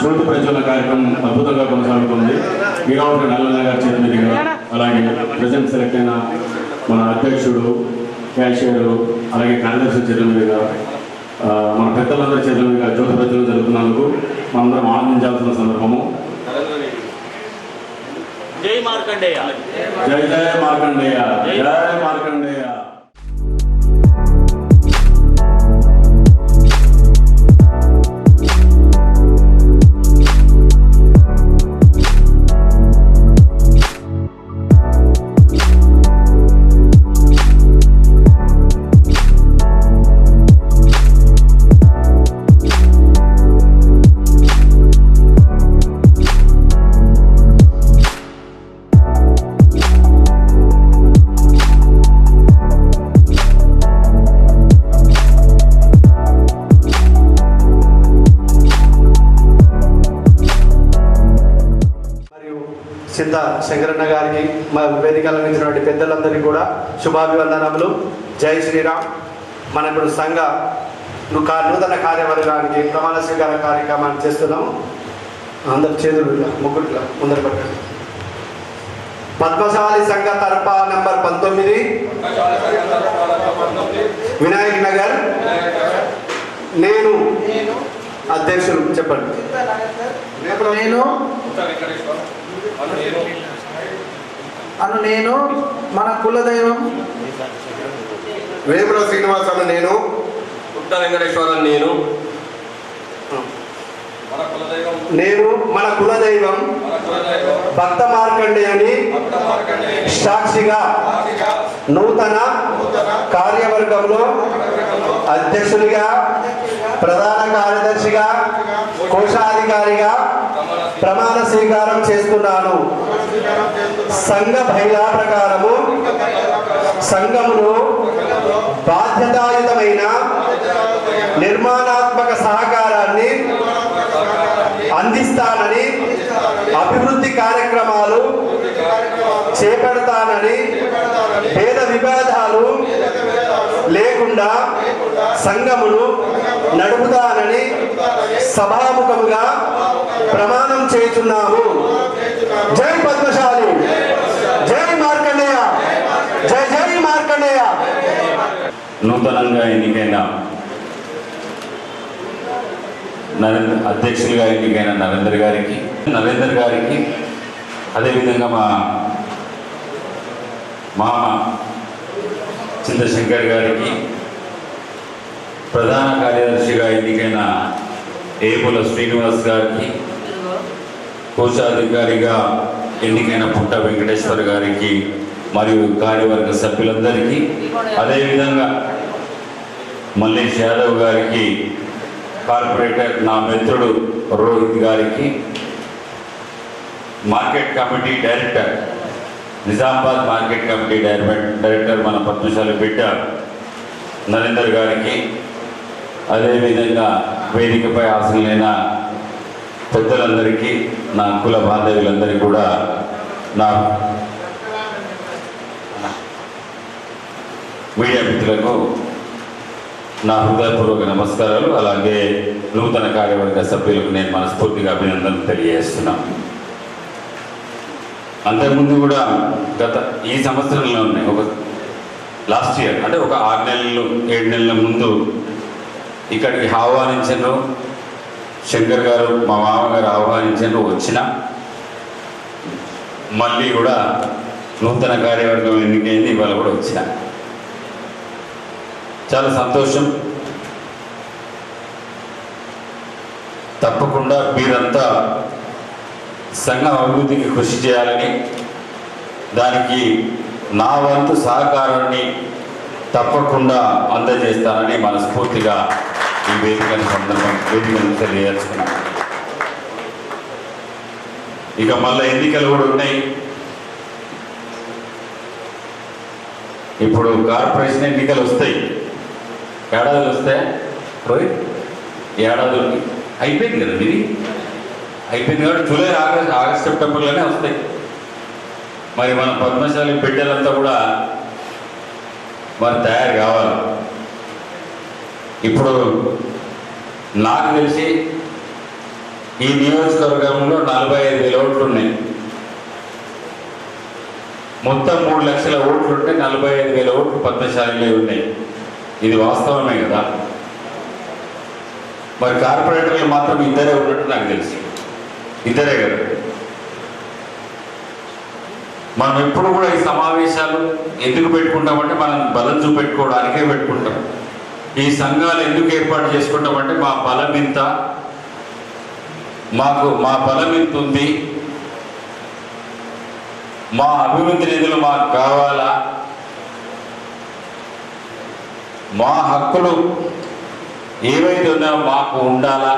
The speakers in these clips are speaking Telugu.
జ్యోతి ప్రజ్వలన కార్యక్రమం అద్భుతంగా కొనసాగుతుంది. వీరావతి నల్లన్న గారి చేతి మీదుగా, అలాగే ప్రెసిడెంట్ సెలెక్ట్ అయిన మన అధ్యక్షుడు, క్యాషియర్, అలాగే కార్యదర్శి చేతుల మీదుగా, మన పెద్దలందరి చేతుల మీదుగా జ్యోతి ప్రజ్వలన జరుగుతున్నందుకు మనందరం ఆనందించాల్సిన సందర్భము. జై మార్కండేయ, జై జయ మార్కండేయ, జయ మార్కండేయ. చింత శంకరన్న గారికి, మా వేదిక అలంకరించినటువంటి పెద్దలందరికీ కూడా శుభాభివందనములు. జై శ్రీరామ్. మన ఇప్పుడు సంఘ నూతన కార్యవర్గానికి ప్రమాణ స్వీకార కార్యక్రమాన్ని చేస్తున్నాము. అందరు చేతులు ముగ్గుట్ల ముందర పట్టండి. పద్మశాలి సంఘ తరఫ నంబర్ 19 వినాయక్ నగర్. నేను అధ్యక్షులు చెప్పండి. నేను మన కులదైవం వేముల శ్రీనివాస్ అను నేను, పుట్ట వెంకటేశ్వర నేను మన కులదైవం భక్త మార్కండేయుని సాక్షిగా నూతన కార్యవర్గంలో అధ్యక్షునిగా, ప్రధాన కార్యదర్శిగా, కోశాధికారిగా ప్రమాణ స్వీకారం చేస్తున్నాను. సంఘ బైలా ప్రకారము సంఘమును బాధ్యతాయుతమైన నిర్మాణాత్మక సహకారాన్ని అందిస్తానని, అభివృద్ధి కార్యక్రమాలు చేపడతానని, భేద విభేదాలు లేకుండా సంఘమును నడుపుతానని సభాముఖముగా ప్రమాణం చేస్తున్నాము. జై పద్మశాలి, జై మార్కండేయ, జై జై మార్కండేయ. నూతనంగా ఎన్నికైన అధ్యక్షులుగా ఎన్నికైన నరేందర్ గారికి, అదేవిధంగా మా మామ చింతశంకర్ గారికి, ప్రధాన కార్యదర్శిగా ఎన్నికైన ఏపుల శ్రీనివాస్ గారికి, కోశాధికారిగా ఎన్నికైన పుట్ట వెంకటేశ్వర గారికి మరియు కార్యవర్గ సభ్యులందరికీ, అదేవిధంగా మల్లేష్ యాదవ్ గారికి, కార్పొరేటర్ నా మిత్రుడు రోహిత్ గారికి, market committee director, Nizamabad market committee director మన పద్మశాలి బిడ్డ నరేందర్ గారికి, అదేవిధంగా వేదికపై ఆశలైన పెద్దలందరికీ, నా కుల బాంధవ్యులందరికీ కూడా నా మీడియా మిత్రులకు నా హృదయపూర్వక నమస్కారాలు. అలాగే నూతన కార్యవర్గ సభ్యులకు నేను మనస్ఫూర్తిగా అభినందనలు తెలియజేస్తున్నాను. అంతకుముందు కూడా ఈ సంవత్సరంలో ఉన్నాయి, ఒక లాస్ట్ ఇయర్ అంటే ఒక 6 నెలలు 7 నెలల ముందు ఇక్కడికి ఆహ్వానించారు. శంకర్ గారు, మా మామగారు ఆహ్వానించారు, వచ్చిన మళ్ళీ కూడా నూతన కార్యవర్గం ఎన్నికైంది, ఇవాళ కూడా వచ్చిన. చాలా సంతోషం. తప్పకుండా మీరంతా సంఘ అభివృద్ధికి కృషి చేయాలని, దానికి నా వంతు సహకారాన్ని తప్పకుండా అందజేస్తానని మనస్ఫూర్తిగా ఈ వేదికను తెలియజేస్తున్నాను. ఇక మళ్ళీ ఎన్నికలు కూడా ఉన్నాయి. ఇప్పుడు కార్పొరేషన్ ఎన్నికలు వస్తాయి, ఏడాదులు వస్తాయి. ఏడాది అయిపోయింది కదా, ఇది అయిపోయింది కాబట్టి జూలై ఆగస్ట్ సెప్టెంబర్లోనే వస్తాయి. మరి మన పద్మశాలి బిడ్డలంతా కూడా మరి తయారు కావాలి. ఇప్పుడు నాకు తెలిసి ఈ నియోజకవర్గంలో 45,000 ఓట్లు ఉన్నాయి. మొత్తం 3 లక్షల ఓట్లు ఉంటే 45,000 ఓట్లు పద్మశాలిలో ఉన్నాయి. ఇది వాస్తవమే కదా. మరి కార్పొరేటర్లు మాత్రం ఇద్దరే ఉన్నట్టు నాకు తెలిసి, ఇద్దరే కదా. మనం ఎప్పుడు కూడా ఈ సమావేశాలు ఎందుకు పెట్టుకుంటామంటే మనం బలం చూపెట్టుకోవడానికే పెట్టుకుంటాం. ఈ సంఘాలు ఎందుకు ఏర్పాటు చేసుకుంటామంటే మా బలం ఇంత, మా బలం ఇంత ఉంది, మా అభివృద్ధి నిధులు మాకు కావాలా, మా హక్కులు ఏవైతే ఉన్నాయో మాకు ఉండాలా,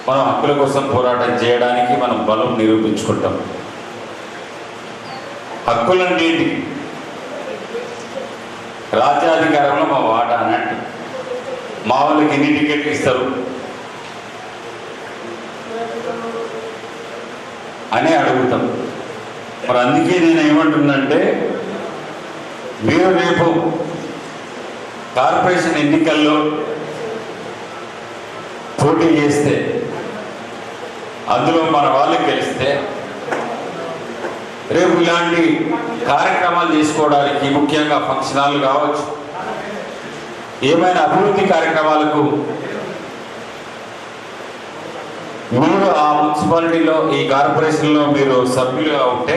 మనం హక్కుల కోసం పోరాటం చేయడానికి మనం బలం నిరూపించుకుంటాం. హక్కులంటే ఏంటి? రాజ్యాధికారంలో మా వాటా అన్నట్టు. మా వాళ్ళకి ఎన్ని టికెట్లు ఇస్తారు అని అడుగుతాం. మరి అందుకే నేను ఏమంటున్నంటే, మీరు రేపు కార్పొరేషన్ ఎన్నికల్లో పోటీ చేస్తే అందులో మన వాళ్ళు గెలిస్తే రేపు ఇలాంటి కార్యక్రమాలు చేసుకోవడానికి, ముఖ్యంగా ఫంక్షన్ హాల్ కావచ్చు, ఏమైనా అభివృద్ధి కార్యక్రమాలకు మీరు ఆ మున్సిపాలిటీలో ఈ కార్పొరేషన్లో మీరు సభ్యులుగా ఉంటే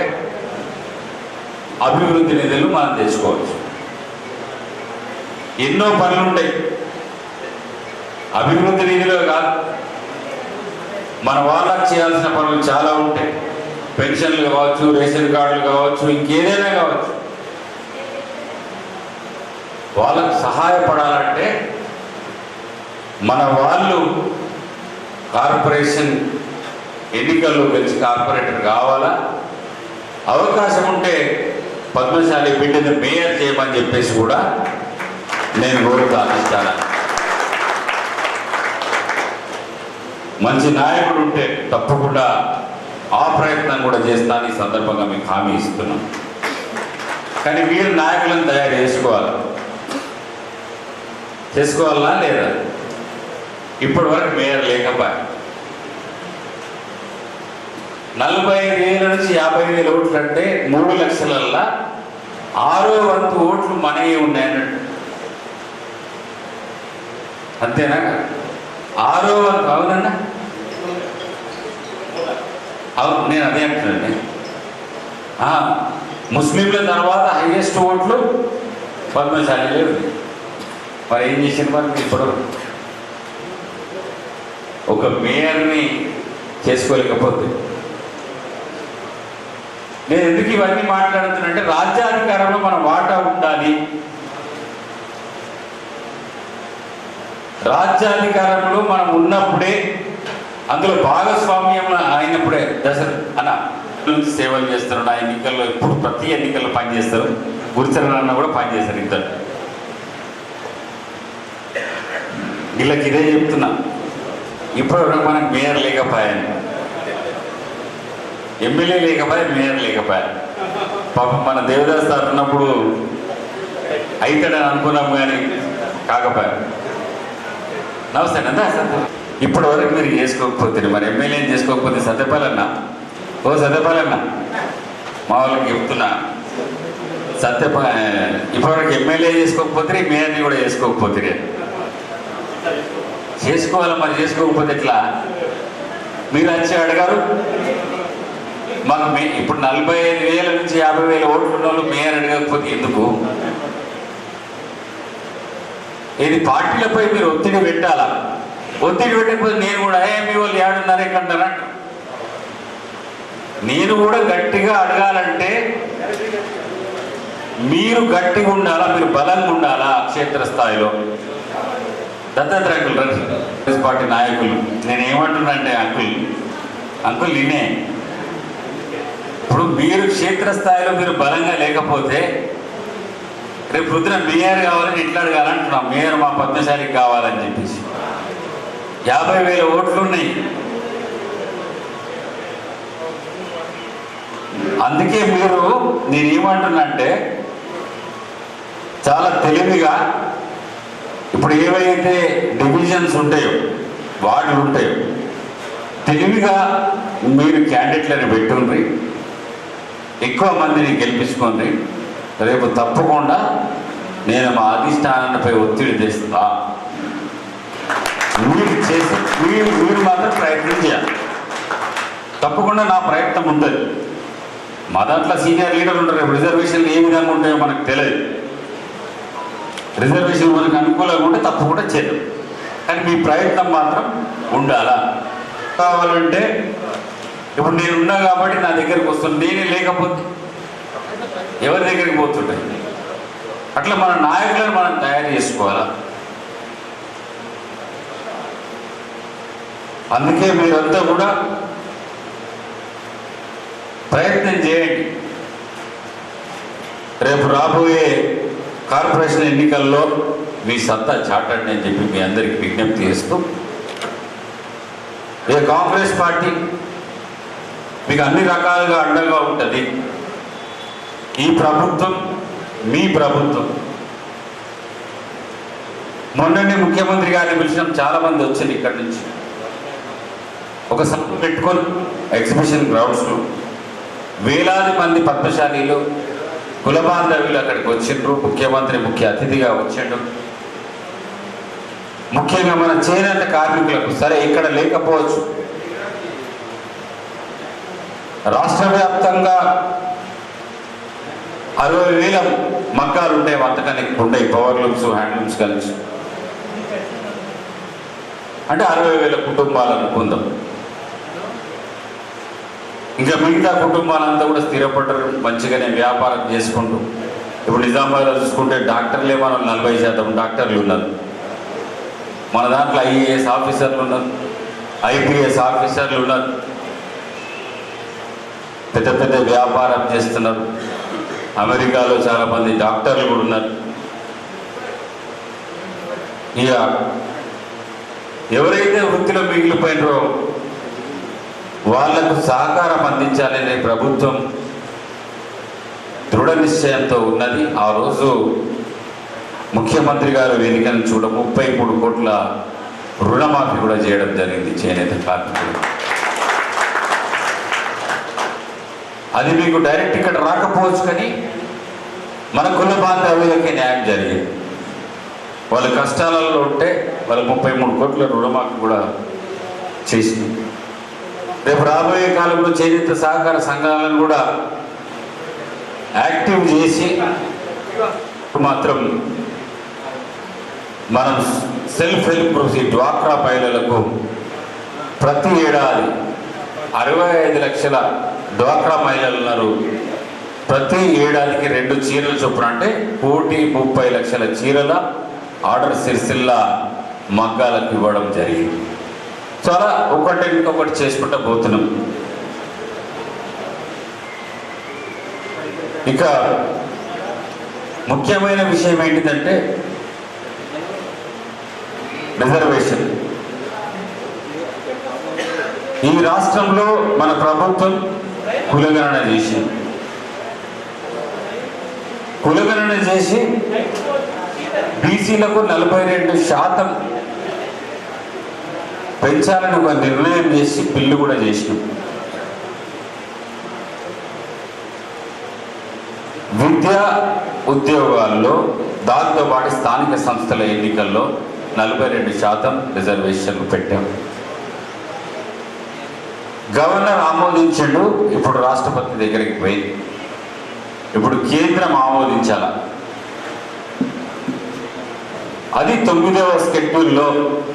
అభివృద్ధి నిధులు మనం తెచ్చుకోవచ్చు. ఎన్నో పనులు ఉంటాయి. అభివృద్ధి నిధిలో కాదు, మన వాళ్ళకి చేయాల్సిన పనులు చాలా ఉంటాయి. పెన్షన్లు కావచ్చు, రేషన్ కార్డులు కావచ్చు, ఇంకేదైనా కావచ్చు. వాళ్ళకు సహాయపడాలంటే మన వాళ్ళు కార్పొరేషన్ ఎన్నికల్లో గెలిచి కార్పొరేటర్ కావాలా. అవకాశం ఉంటే పద్మశాలి బిడ్డని మేయర్ చేయమని చెప్పేసి కూడా నేను కోరుతాను. మంచి నాయకుడు ఉంటే తప్పకుండా ఆ ప్రయత్నం కూడా చేస్తాను. ఈ సందర్భంగా మీకు హామీ ఇస్తున్నాను. కానీ మీరు నాయకులను తయారు చేసుకోవాలా లేదా? ఇప్పటి వరకు మేయర్ లేకపోయా. 45,000 నుంచి 50,000 ఓట్లు అంటే 3 లక్షలల్లా 6వ వంతు ఓట్లు మనయే ఉన్నాయన్నట్టు. అంతేనా? 6వ వంతు అవునన్నా? అవును, నేను అదే అంటున్నాను. ముస్లింల తర్వాత హైయెస్ట్ ఓట్లు పద్మశాలిలో ఉంది. మరి ఏం చేసింది? మరి ఇప్పుడు ఒక మేయర్ని చేసుకోలేకపోతే నేను ఎందుకు ఇవన్నీ మాట్లాడుతున్నానంటే, రాజ్యాధికారంలో మన వాటా ఉండాలి. రాజ్యాధికారంలో మనం ఉన్నప్పుడే, అందులో భాగస్వామ్యం అయినప్పుడే. దశరథ అన్న నుంచి సేవలు చేస్తున్నాడు. ఆ ఎన్నికల్లో ఇప్పుడు ప్రతి ఎన్నికల్లో పనిచేస్తారు. గురుచరణ అన్న కూడా పనిచేస్తారు. ఇద్దరు వీళ్ళకి ఇదే చెప్తున్నా. ఇప్పటివరకు మనకు మేయర్ లేకపోయాను, ఎమ్మెల్యే లేకపోయా, మేయర్ లేకపోయా. పాపం మన దేవదాస్ సార్ ఉన్నప్పుడు అవుతాడని అనుకున్నాం కానీ కాకపోయా. నమస్తే అందా సార్. ఇప్పటి వరకు మీరు చేసుకోకపోతే, మరి ఎమ్మెల్యే చేసుకోకపోతే సత్యపాలన్న, ఓ సత్యపాలన్న మా వాళ్ళకి చెప్తున్నా, ఇప్పటివరకు ఎమ్మెల్యే చేసుకోకపోతే మేయర్ని కూడా చేసుకోకపోతే చేసుకోవాలి. మరి చేసుకోకపోతే ఎట్లా? మీరు వచ్చి అడిగారు మాకు ఇప్పుడు 45,000 నుంచి 50,000 ఓట్లు ఉన్న వాళ్ళు మేయర్ అడగకపోతే ఎందుకు? ఇది పార్టీలపై మీరు ఒత్తిడి పెట్టాలా. ఒత్తిడి పెట్టకపోతే నేను కూడా మీ వాళ్ళు ఏడున్నారు ఎక్కడన్నారా? నేను కూడా గట్టిగా అడగాలంటే మీరు గట్టిగా ఉండాలా, మీరు బలంగా ఉండాలా. క్షేత్రస్థాయిలో దత్తాత్రేయ అంకుల్, కాంగ్రెస్ పార్టీ నాయకులు, నేనేమంటున్నానంటే అంకుల్ నేనే ఇప్పుడు మీరు క్షేత్రస్థాయిలో మీరు బలంగా లేకపోతే రేపు పొద్దున మేయర్ కావాలని ఎట్లా అడగాలంటున్నాం. మేయర్ మా పద్మశాలికి కావాలని చెప్పేసి 50,000 ఓట్లు ఉన్నాయి. అందుకే నేనేమంటున్నానంటే చాలా తెలివిగా ఇప్పుడు ఏవైతే డివిజన్స్ ఉంటాయో వార్డులు ఉంటాయో తెలివిగా మీరు క్యాండిడేట్లను పెట్టుండ్రి, ఎక్కువ మందిని గెలిపించుకోండి. రేపు తప్పకుండా నేను మా అధిష్టానాలపై ఒత్తిడి తెస్తా. మీరు మాత్రం ప్రయత్నం చేయాలి. తప్పకుండా నా ప్రయత్నం ఉంటుంది. మా దాంట్లో సీనియర్ లీడర్లు ఉంటారు. రేపు రిజర్వేషన్లు ఏ విధంగా ఉంటాయో మనకు తెలియదు. రిజర్వేషన్ మనకు అనుకూలంగా ఉంటే తప్పకుండా చేద్దాం. కానీ మీ ప్రయత్నం మాత్రం ఉండాలా. కావాలంటే ఇప్పుడు నేనున్నా కాబట్టి నా దగ్గరికి వస్తుంది. నేనే లేకపోతే ఎవరి దగ్గరికి పోతుంటాయి. అట్లా మన నాయకులను మనం తయారు చేసుకోవాలా. అందుకే మీరంతా కూడా ప్రయత్నం చేయండి. రేపు రాబోయే కార్పొరేషన్ ఎన్నికల్లో మీ సత్తా చాటండి అని చెప్పి మీ అందరికీ విజ్ఞప్తి చేస్తూ, కాంగ్రెస్ పార్టీ మీకు అన్ని రకాలుగా అండగా ఉంటుంది. ఈ ప్రభుత్వం మీ ప్రభుత్వం. మొన్ననే ముఖ్యమంత్రి గారిని పిలిచినాం. చాలామంది వచ్చింది ఇక్కడి నుంచి. ఒక సభ పెట్టుకొని ఎగ్జిబిషన్ గ్రౌండ్స్లో వేలాది మంది పద్మశాలీలు కుల బాంధవ్యులు అక్కడికి వచ్చిండ్రు. ముఖ్యమంత్రి ముఖ్య అతిథిగా వచ్చిండు. ముఖ్యంగా మన చేనేత కార్మికులకు, సరే ఇక్కడ లేకపోవచ్చు, రాష్ట్ర వ్యాప్తంగా 60,000 మగ్గాలు ఉంటాయి. అంతకని ఉంటాయి పవర్ లూమ్స్, హ్యాండ్లూమ్స్ కలిసి. అంటే 60,000 కుటుంబాలు అనుకుందాం. ఇంకా మిగతా కుటుంబాలంతా కూడా స్థిరపడ్డారు, మంచిగానే వ్యాపారం చేసుకుంటూ. ఇప్పుడు నిజామాబాద్లో చూసుకుంటే డాక్టర్లే మనం 40% డాక్టర్లు ఉన్నారు. మన దాంట్లో IAS ఆఫీసర్లు ఉన్నారు, IPS ఆఫీసర్లు ఉన్నారు. పెద్ద పెద్ద వ్యాపారం చేస్తున్నారు. అమెరికాలో చాలామంది డాక్టర్లు కూడా ఉన్నారు. ఇక ఎవరైతే వృత్తిలో మిగిలిపోయినారో వాళ్లకు సహకారం అందించాలనే ప్రభుత్వం దృఢ నిశ్చయంతో ఉన్నది. ఆ రోజు ముఖ్యమంత్రి గారు వేదికను 33 కోట్ల రుణమాఫీ కూడా చేయడం జరిగింది చేనేత కార్మికులు. అది మీకు డైరెక్ట్ ఇక్కడ రాకపోవచ్చు, కానీ మన కుల బాంధవ్యులకి న్యాయం జరిగింది. వాళ్ళ కష్టాలలో ఉంటే వాళ్ళ 33 కోట్ల రుణమాఫీ కూడా చేసింది. రేపు రాబోయే కాలంలో చేనేత సహకార సంఘాలను కూడా యాక్టివ్ చేసి మాత్రం మనం సెల్ఫ్ హెల్ప్ గ్రూప్స్, ఈ డ్వాక్రా మహిళలకు ప్రతి ఏడాది 65 లక్షల డ్వాక్రా మహిళలు ఉన్నారు. ప్రతి ఏడాదికి 2 చీరలు చొప్పున, అంటే 1,30,00,000 చీరల ఆర్డర్ సిరిసిల్ల మగ్గాలకు ఇవ్వడం జరిగింది. చాలా ఇంకొకటి చేసుకుంటూ పోతున్నాం. ఇక ముఖ్యమైన విషయం ఏంటిదంటే రిజర్వేషన్. ఈ రాష్ట్రంలో మన ప్రభుత్వం కులగణన చేసింది. కులగణన చేసి బీసీలకు 42% పెంచాలని ఒక నిర్ణయం చేసి బిల్లు కూడా చేసినాం. విద్యా ఉద్యోగాల్లో, దాంతోపాటు స్థానిక సంస్థల ఎన్నికల్లో 42% రిజర్వేషన్లు పెట్టాం. గవర్నర్ ఆమోదించాడు. ఇప్పుడు రాష్ట్రపతి దగ్గరికి పోయి ఇప్పుడు కేంద్రం ఆమోదించాల. అది 9వ షెడ్యూల్లో,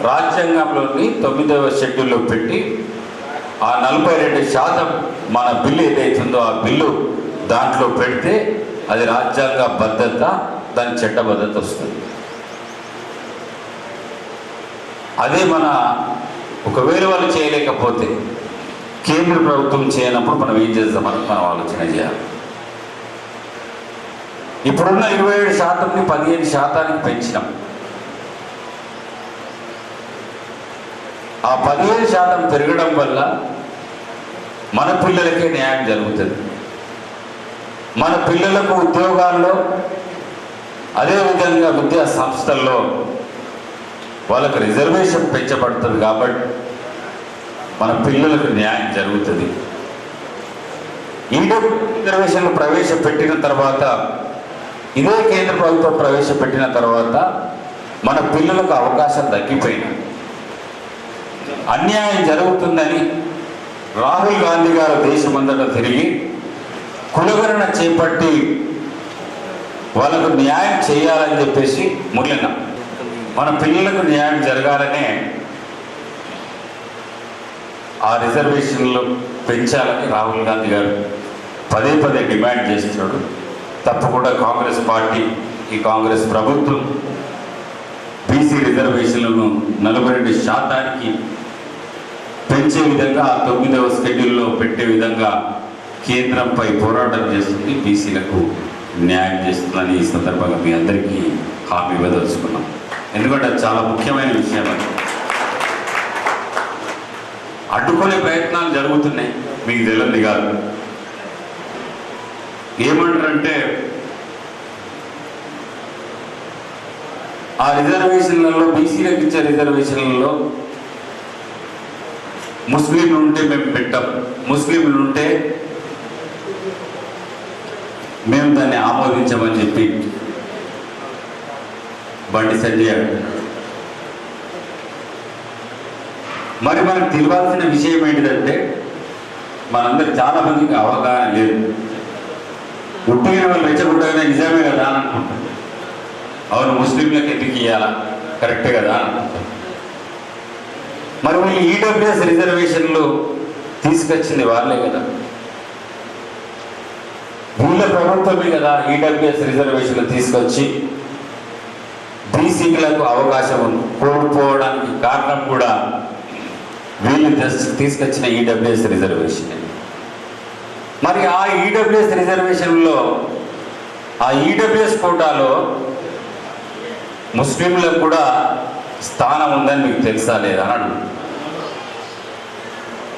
రాజ్యాంగంలోని 9వ షెడ్యూల్లో పెట్టి ఆ 42% మన బిల్లు ఏదైతుందో ఆ బిల్లు దాంట్లో పెడితే అది రాజ్యాంగ భద్రత, దాని చట్టబద్ధత వస్తుంది. అదే ఒకవేళ వాళ్ళు చేయలేకపోతే, కేంద్ర ప్రభుత్వం చేయనప్పుడు మనం ఏం చేద్దామని మనం ఆలోచన చేయాలి. ఇప్పుడున్న 27%ని 15% పెంచినాం. ఆ 15% పెరగడం వల్ల మన పిల్లలకే న్యాయం జరుగుతుంది. మన పిల్లలకు ఉద్యోగాల్లో, అదేవిధంగా విద్యా సంస్థల్లో వాళ్ళకు రిజర్వేషన్ పెంచబడుతుంది. కాబట్టి మన పిల్లలకు న్యాయం జరుగుతుంది. రిజర్వేషన్లు ప్రవేశపెట్టిన తర్వాత, ఇదే కేంద్ర ప్రభుత్వం ప్రవేశపెట్టిన తర్వాత మన పిల్లలకు అవకాశం తగ్గిపోయింది. అన్యాయం జరుగుతుందని రాహుల్ గాంధీ గారు దేశమంతటా తిరిగి కులగణన చేపట్టి వాళ్ళకు న్యాయం చేయాలని చెప్పేసి మురళిన మన పిల్లలకు న్యాయం జరగాలనే ఆ రిజర్వేషన్లు పెంచాలని రాహుల్ గాంధీ గారు పదే పదే డిమాండ్ చేస్తున్నాడు. తప్పకుండా కాంగ్రెస్ పార్టీ, ఈ కాంగ్రెస్ ప్రభుత్వం బీసీ రిజర్వేషన్లను 42% పెంచే విధంగా, ఆ 9వ షెడ్యూల్లో పెట్టే విధంగా కేంద్రంపై పోరాటం చేస్తుంది, బీసీలకు న్యాయం చేస్తుందని ఈ సందర్భంగా మీ అందరికీ హామీ ఇవ్వదలుచుకున్నాం. ఎందుకంటే అది చాలా ముఖ్యమైన విషయం. అడ్డుకునే ప్రయత్నాలు జరుగుతున్నాయి, మీకు తెలియదు కాదు. ఏమంటారంటే ఆ రిజర్వేషన్లలో, బీసీలకు ఇచ్చే రిజర్వేషన్లలో ముస్లింలు ఉంటే మేము పెట్టాం, ముస్లింలు ఉంటే మేము దాన్ని ఆమోదించమని చెప్పి బండి సంజయ్. మరి మనకు తెలియాల్సిన విషయం ఏంటిదంటే, మనందరికి చాలా మందికి అవగాహన లేదు. ఉట్టిన వాళ్ళు రెచ్చగొట్టగానే నిజమే కదా అని అనుకుంటారు. అవును, ముస్లింలకు ఎందుకు ఇవ్వాలా, కరెక్టే కదా అని అనుకుంటారు. మరి వీళ్ళు ఈడబ్ల్యూఎస్ రిజర్వేషన్లు తీసుకొచ్చింది వాళ్ళే కదా, వీళ్ళ ప్రభుత్వమే కదా ఈడబ్ల్యూఎస్ రిజర్వేషన్లు తీసుకొచ్చి బీసీలకు అవకాశం కోల్పోవడానికి కారణం కూడా వీళ్ళు తీసుకొచ్చిన ఈడబ్ల్యూఎస్ రిజర్వేషన్. మరి ఆ ఈడబ్ల్యూఎస్ రిజర్వేషన్లో, ఆ ఈడబ్ల్యూఎస్ కోటాలో ముస్లింలకు కూడా స్థానం ఉందని మీకు తెలుసా లేదా అని అడుగు.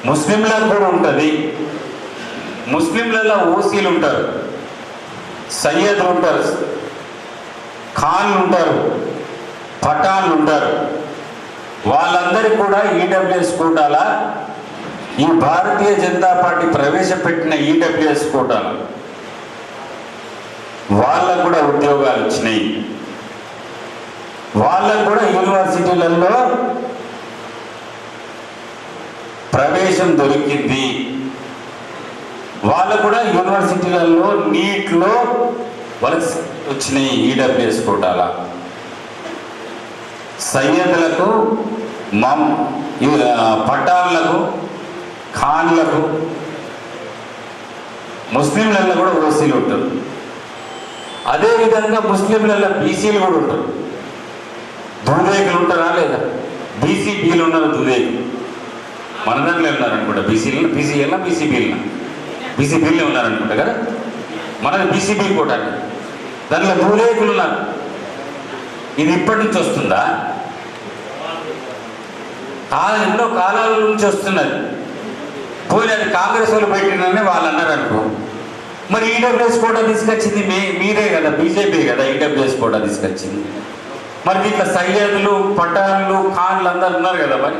ముస్లింలకు కూడా ఉంటుంది. ముస్లింలలో ఓసీలు ఉంటారు, సయ్యద్లు ఉంటారు, ఖాన్లు ఉంటారు, పఠాన్లు ఉంటారు. వాళ్ళందరికీ కూడా ఈడబ్ల్యూఎస్ కోటాల, ఈ భారతీయ జనతా పార్టీ ప్రవేశపెట్టిన ఈడబ్ల్యూఎస్ కోటాలు వాళ్ళకు కూడా ఉద్యోగాలు వచ్చినాయి. వాళ్ళకు కూడా యూనివర్సిటీలలో ప్రవేశం దొరికింది. వాళ్ళకు కూడా యూనివర్సిటీలలో నీట్లో వాళ్ళకి వచ్చినాయి ఈడబ్ల్యూఎస్ కోటాల. సయ్యద్లకు, పఠాన్లకు, ఖాన్లకు, ముస్లింలలో కూడా ఓసీలు ఉంటారు. అదేవిధంగా ముస్లింలలో బీసీలు కూడా ఉంటారు. దూదేకులు ఉంటారా లేదా? బీసీబీలు ఉన్నారు, దూదేకులు మన దాంట్లో ఉన్నారనుకుంటా. బీసీలలో, బీసీబీలే ఉన్నారనుకుంటా కదా. మనది బీసీబీ కూడా, దాంట్లో దూదేకులు ఉన్నారు. ఇది ఇప్పటి నుంచి వస్తుందా? ఎన్నో కాలాల నుంచి వస్తున్నది. పోయి అది కాంగ్రెస్ వాళ్ళు పెట్టినని వాళ్ళు అన్నారు అనుకో. మరి ఈడబ్ల్యూఎస్ కోటా తీసుకొచ్చింది మీరే కదా, బీజేపీ కదా ఈడబ్ల్యూఎస్ కోటా తీసుకొచ్చింది. మరి దీంట్లో సయ్యద్లు, పఠాన్లు, ఖాన్లు అందరు ఉన్నారు కదా. మరి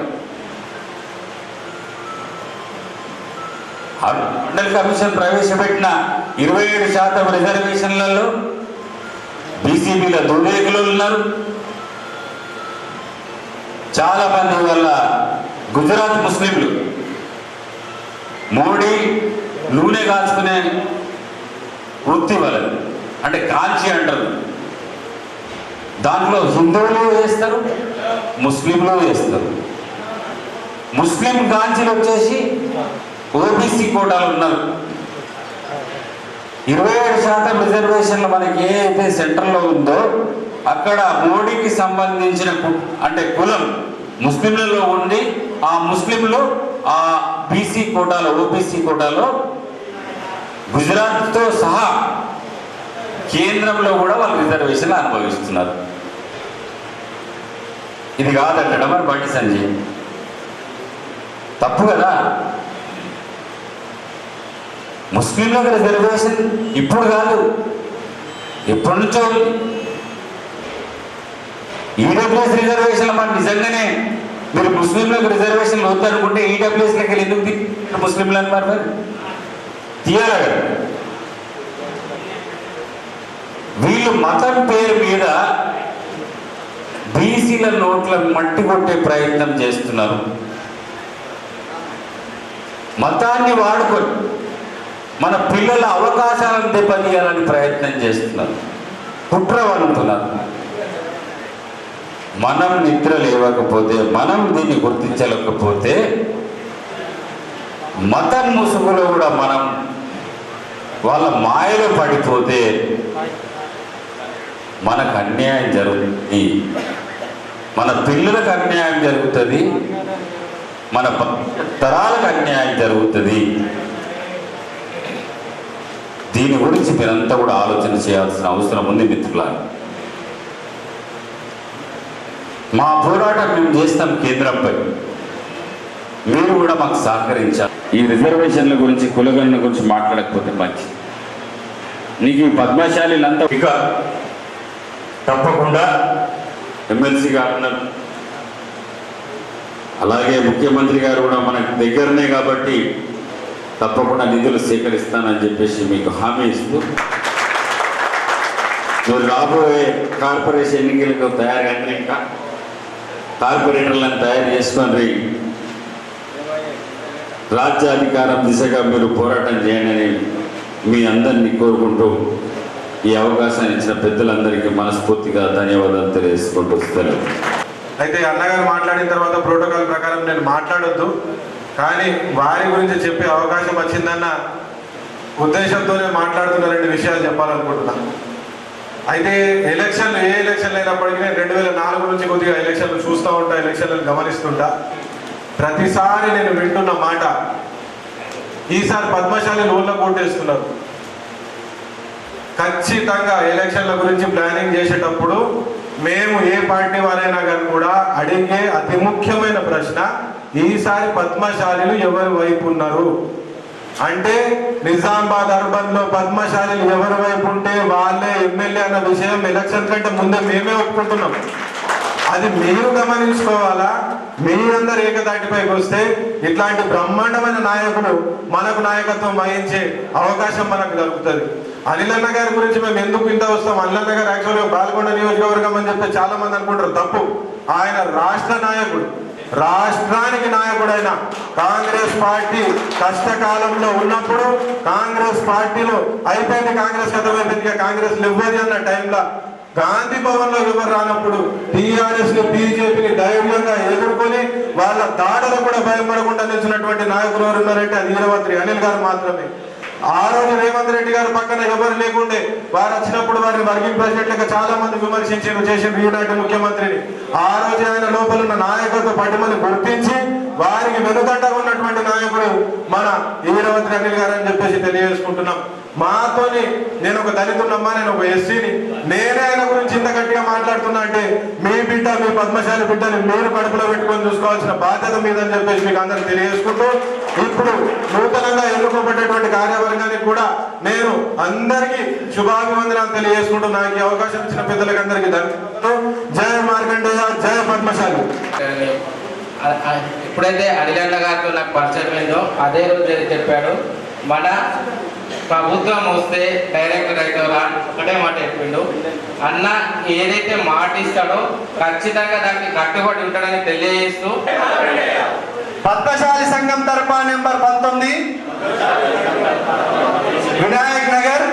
మండలి కమిషన్ ప్రవేశపెట్టిన 27% రిజర్వేషన్లలో బీసీబీల దుర్వేకులు ఉన్నారు. చాలా మంది వాళ్ళ గుజరాత్ ముస్లింలు మోడీ నూనె కాల్చుకునే వృత్తి వాళ్ళది, అంటే కాల్చి అంటారు. దాంట్లో హిందువులు వేస్తారు, ముస్లింలు వేస్తారు. ముస్లిం కాల్చీలు వచ్చేసి ఓబీసీ కోటాలు ఉన్నారు. 27% రిజర్వేషన్లు మనకి ఏ అయితే సెంటర్లో ఉందో అక్కడ మోడీకి సంబంధించిన అంటే కులం ముస్లింలలో ఉండి, ఆ ముస్లింలు ఆ బీసీ కోటాలో, ఓబీసీ కోటాలో గుజరాత్తో సహా కేంద్రంలో కూడా వాళ్ళు రిజర్వేషన్లు అనుభవిస్తున్నారు. ఇది కాదంటాడా మరి బండి సంజయ్? తప్పు కదా. ముస్లింలకు రిజర్వేషన్ ఇప్పుడు కాదు, ఎప్పటి నుంచో ఈడబ్ల్యూఎస్ రిజర్వేషన్లు మన నిజంగానే మీరు ముస్లింలకు రిజర్వేషన్లు వద్దనుకుంటే ఈడబ్ల్యూఎస్లకి వెళ్ళి ఎందుకు ముస్లింలు అన్నారు? మరి తీయాలి కదా. వీళ్ళు మతం పేరు మీద బీసీల నోట్ల మట్టి కొట్టే ప్రయత్నం చేస్తున్నారు. మతాన్ని వాడుకొని మన పిల్లల అవకాశాలను దెబ్బతీయాలని ప్రయత్నం చేస్తున్నారు, కుట్రవంతున్నారు. మనం నిద్ర లేవకపోతే, మనం దీన్ని గుర్తించలేకపోతే, మతం ముసుగులో కూడా మనం వాళ్ళ మాయలో పడిపోతే మనకు అన్యాయం జరుగుతుంది, మన పిల్లలకు అన్యాయం జరుగుతుంది, మన తరాలకు అన్యాయం జరుగుతుంది. దీని గురించి మీరంతా కూడా ఆలోచన చేయాల్సిన అవసరం ఉంది మిత్రులారా. మా పోరాటం మేము చేస్తాం కేంద్రంపై, మీరు కూడా మాకు సహకరించాలి. ఈ రిజర్వేషన్ల గురించి, కులగణన గురించి మాట్లాడకపోతే మంచిది. నీకు ఈ పద్మశాలీలంతా ఇక తప్పకుండా ఎమ్మెల్సీ గారు ఉన్నారు, అలాగే ముఖ్యమంత్రి గారు కూడా మనకు దగ్గరనే కాబట్టి తప్పకుండా నిధులు సేకరిస్తానని చెప్పేసి మీకు హామీ ఇస్తూ, మీరు రాబోయే కార్పొరేషన్ ఎన్నికలకు తయారు అంటే ఇంకా కార్పొరేటర్లను తయారు చేసుకొని రాజ్యాధికారం దిశగా మీరు పోరాటం చేయండి మీ అందరినీ కోరుకుంటూ ఈ అవకాశాన్ని ఇచ్చిన పెద్దలందరికీ మనస్ఫూర్తిగా ధన్యవాదాలు తెలియజేసుకుంటూ వస్తారు. అయితే అన్నగారు మాట్లాడిన తర్వాత ప్రోటోకాల్ ప్రకారం నేను మాట్లాడొద్దు, కానీ వారి గురించి చెప్పే అవకాశం వచ్చిందన్న ఉద్దేశంతోనే మాట్లాడుతున్న 2 విషయాలు చెప్పాలనుకుంటున్నాను. అయితే ఎలక్షన్లు ఏ ఎలక్షన్లు అయినప్పటికీ నేను 2004 నుంచి కొద్దిగా ఎలక్షన్లు చూస్తూ ఉంటా, ఎలక్షన్లను గమనిస్తుంటా. ప్రతిసారి నేను వింటున్న మాట, ఈసారి పద్మశాలి నోళ్ళ కోటేస్తున్నారు. ఖచ్చితంగా ఎలక్షన్ల గురించి ప్లానింగ్ చేసేటప్పుడు మేము ఏ పార్టీ వారైనా కానీ కూడా అడిగే అతి ముఖ్యమైన ప్రశ్న, ఈసారి పద్మశాలీలు ఎవరి వైపు ఉన్నారు అంటే, నిజామాబాద్ అర్బన్ లో పద్మశాలీలు ఎవరి వైపు ఉంటే వాళ్ళే ఎమ్మెల్యే అన్న విషయం ఎలక్షన్ కంటే ముందే మేమే ఒప్పుకుంటున్నాం. అది మీరు గమనించుకోవాలా. మీరందరూ ఏకదాటిపైకి వస్తే ఇట్లాంటి బ్రహ్మాండమైన నాయకులు మనకు నాయకత్వం వహించే అవకాశం మనకు దొరుకుతుంది. అనిల్ అన్న గారి గురించి మేము ఎందుకు ఇంత వస్తాం? అనిల్ అన్న గారు యాక్చువల్గా బాల్కొండ నియోజకవర్గం అని చెప్పి చాలా మంది అనుకుంటారు, తప్పు. ఆయన రాష్ట్ర నాయకుడు, రాష్ట్రానికి నాయకుడైన కాంగ్రెస్ పార్టీ కష్టకాలంలో ఉన్నప్పుడు కాంగ్రెస్ పార్టీలో అయిపోయింది, కాంగ్రెస్ కథమైపోయింది, కాంగ్రెస్ ఇవ్వదు అన్న టైంలో గాంధీ భవన్ లో ఎవరు రానప్పుడు టీఆర్ఎస్ ని, బీజేపీని ధైర్యంగా ఎదుర్కొని వాళ్ళ దాడులు కూడా భయపడకుండా నిలిచినటువంటి నాయకులు ఎవరు ఉన్నారంటే అది వీరభద్రి అనిల్ గారు మాత్రమే. ఆ రోజు రేవంత్ రెడ్డి గారు పక్కన ఎవరు లేకుండే, వారు వచ్చినప్పుడు వారిని వర్కింగ్ ప్రెసిడెంట్ గా చాలా మంది విమర్శించారు, చేసిన ఈనాటి ముఖ్యమంత్రిని. ఆ రోజు ఆయన లోపల ఉన్న నాయకత్వ పట్టుమని గుర్తించి వారికి వెనుదండగా ఉన్నటువంటి నాయకుడు మన వీరభద్రి అనిల్ గారు అని చెప్పేసి తెలియజేసుకుంటున్నాం. మాతోని నేను ఒక దళితున్నమ్మా, నేను ఒక ఎస్సీని, నేనే ఆయన గురించి ఇంత గట్టిగా మాట్లాడుతున్నా అంటే మీ బిడ్డ, మీ పద్మశాలి బిడ్డని మీరు కడుపులో పెట్టుకొని చూసుకోవాల్సిన బాధ్యత మీదని చెప్పేసి మీకు అందరికి తెలియజేసుకుంటూ, ఇప్పుడు నూతనంగా ఎన్నుకోబడ్డటువంటి కార్యవర్గానికి కూడా నేను అందరికీ శుభాభివందనాలు తెలియజేసుకుంటూ, నాకు ఈ అవకాశం ఇచ్చిన పెద్దలకి అందరికీ ధన్యవాదాలు. జయ మార్కండేయ, జయ పద్మశాలి. ఎప్పుడైతే అనిల్ గారితో నాకు పరిచయం అయిందో అదే రోజు చెప్పాడు, మన ప్రభుత్వం వస్తే డైరెక్టర్ అయితే ఒకటే మాట చెప్పిండు, అన్న ఏదైతే మాట ఇస్తాడో ఖచ్చితంగా దానికి కట్టుబడి ఉంటాడని తెలియజేస్తూ, పద్మశాలి సంఘం తరఫా నెంబర్ 19 వినాయక్ నగర్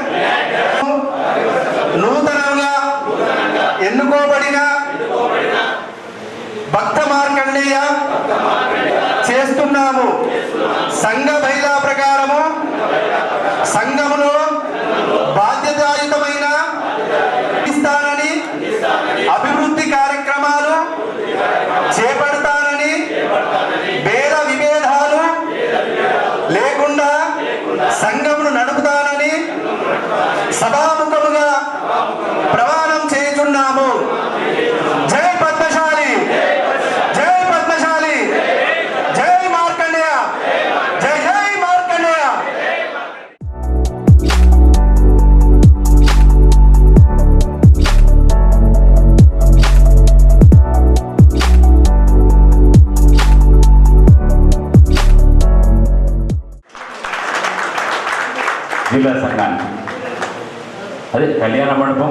నూతనంగా ఎన్నుకోబడిన భక్త మార్కండేయ చేస్తున్నాము. సంఘ మహిళా ప్రకారము సంఘములో బాధ్యతాయుతమైన ఇస్తానని, అభివృద్ధి కార్యక్రమాలు చేపడతానని, భేద విభేదాలు లేకుండా సంఘమును నడుపుతానని సభాముఖముగా ప్రమాణం చేస్తున్నాము. జై పద్మశాలి, జై పద్మశాలి, జై మార్కండేయ. జిల్లా సంఘానికి. అదే కళ్యాణ మండపం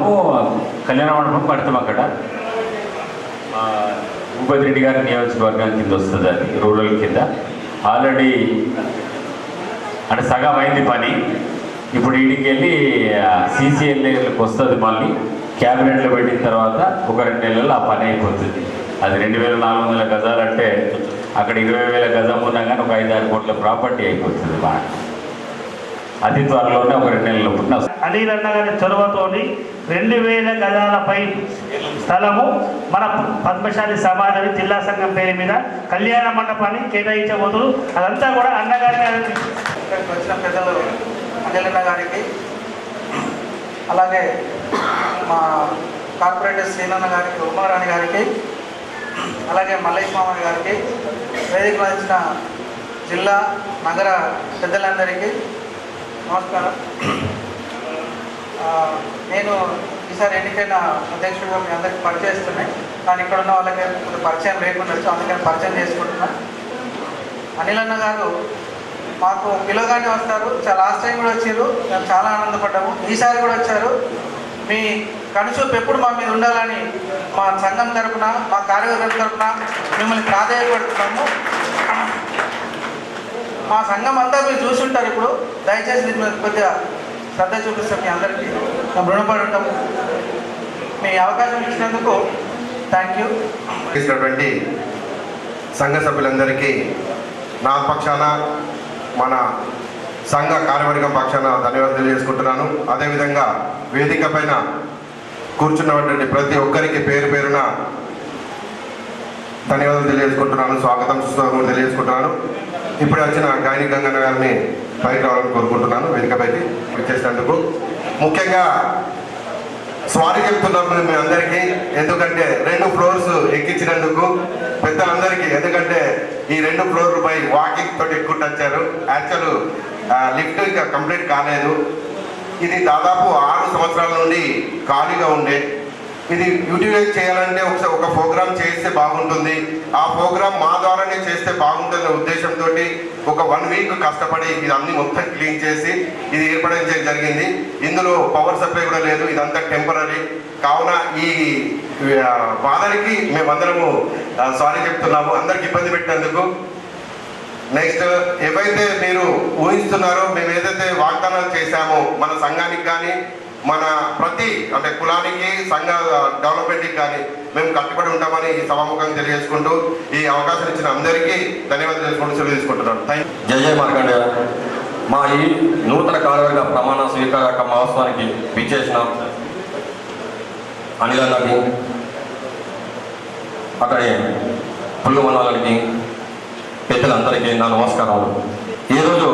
కడతాం అక్కడ. భూపతి రెడ్డి గారి నియోజకవర్గం కింద వస్తుంది, అది రూరల్ కింద. ఆల్రెడీ అంటే సగం అయింది పని. ఇప్పుడు వీడికి వెళ్ళి సీసీఎల్ఏకి వస్తుంది, మళ్ళీ క్యాబినెట్లో పెట్టిన తర్వాత ఒక 2 నెలల్లో ఆ పని అయిపోతుంది. అది 2400 గజాలు అంటే అక్కడ 20,000 గజం ఉన్నా కానీ ఒక 5-6 కోట్ల ప్రాపర్టీ అయిపోతుంది. బాగా అతి త్వరలోనే ఒక 2 నెలల పుట్టిన అనిల్ అన్న గారి చొరవతోని 2000 గజాలపై స్థలము మన పద్మశాలి సమాజం జిల్లా సంఘం పేరు మీద కళ్యాణ మండపాన్ని కేటాయించబోతున్నారు. అదంతా కూడా అన్నగారి ఇక్కడికి వచ్చిన పెద్దలు అనిల్ అన్న గారికి, అలాగే మా కార్పొరేటర్ శ్రీనన్న గారికి, ఉమారాణి గారికి, అలాగే మల్లేష్ మామయ్య గారికి, వేదిక వహించిన జిల్లా నగర పెద్దలందరికీ నమస్కారం. నేను ఈసారి ఎన్నికైన అధ్యక్షుడిగా మీ అందరికీ పరిచయిస్తున్నాయి, కానీ ఇక్కడ ఉన్న వాళ్ళకి పరిచయం లేకుండా అందుకని పరిచయం చేసుకుంటున్నాను. అనిల్ అన్న గారు మాకు పిలవగానే వస్తారు. లాస్ట్ టైం కూడా వచ్చారు, మేము చాలా ఆనందపడ్డాము. ఈసారి కూడా వచ్చారు. మీ కనుచూపు ఎప్పుడు మా మీద ఉండాలని మా సంఘం తరఫున, మా కార్యవర్గం తరఫున మిమ్మల్ని ప్రాధాన్యపడుతున్నాము. మా సంఘం అంతా మీరు చూసుంటారు. ఇప్పుడు దయచేసి మీరు కొద్దిగా శ్రద్ధ చూపిస్తాం. మీ అందరికీ మేము రుణపడి ఉంటాము. మీ అవకాశం ఇచ్చినందుకు థ్యాంక్ యూ. చేసినటువంటి సంఘ సభ్యులందరికీ నా పక్షాన, మన సంఘ కార్యవర్గం పక్షాన ధన్యవాదాలు తెలియజేసుకుంటున్నాను. అదేవిధంగా వేదిక పైన కూర్చున్నటువంటి ప్రతి ఒక్కరికి పేరు పేరున ధన్యవాదాలు తెలియజేసుకుంటున్నాను, స్వాగతం సుస్వాగతం తెలియజేసుకుంటున్నాను. ఇప్పుడు వచ్చిన గాయని గంగన్న గారిని పైకి రావాలని కోరుకుంటున్నాను. వేదికపైకి వచ్చేసినందుకు ముఖ్యంగా సారీ చెప్తున్నాము మీ అందరికీ. ఎందుకంటే 2 ఫ్లోర్స్ ఎక్కించినందుకు పెద్దలందరికీ. ఎందుకంటే ఈ 2 ఫ్లోర్లపై వాకింగ్ తోటి ఎక్కుంటూ వచ్చారు. యాక్చువల్ లిఫ్ట్ ఇంకా కంప్లీట్ కాలేదు. ఇది దాదాపు 6 సంవత్సరాల నుండి ఖాళీగా ఉండే. ఇది యూటిలైజ్ చేయాలంటే ఒక ప్రోగ్రామ్ చేస్తే బాగుంటుంది, ఆ ప్రోగ్రామ్ మా ద్వారానే చేస్తే బాగుంటుందనే ఉద్దేశంతో ఒక 1 వీక్ కష్టపడి ఇది అన్ని మొత్తం క్లీన్ చేసి ఇది ఏర్పడడం జరిగింది. ఇందులో పవర్ సప్లై కూడా లేదు, ఇదంతా టెంపరీ. కావున ఈ బాధలకి మేమందరము సారీ చెప్తున్నాము, అందరికి ఇబ్బంది పెట్టినందుకు. నెక్స్ట్ ఏవైతే మీరు ఊహిస్తున్నారో, మేము ఏదైతే వాగ్దానాలు చేశామో మన సంఘానికి కానీ మన ప్రతి అంటే కులానికి, సంఘ డెవలప్మెంట్కి కానీ మేము కట్టుబడి ఉంటామని ఈ సభాముఖంగా తెలియజేసుకుంటూ ఈ అవకాశం ఇచ్చిన అందరికీ ధన్యవాదాలు చేసుకుంటూ సెలవు తీసుకుంటున్నాను. జయ మార్కండేయ. మా ఈ నూతన కార్యవర్గ ప్రమాణ స్వీకార మహోత్సవానికి విచ్చేసిన అనిల్ అన్నకి, అక్కడి పుల్లు మండలానికి పెద్దలందరికీ నా నమస్కారాలు. ఈరోజు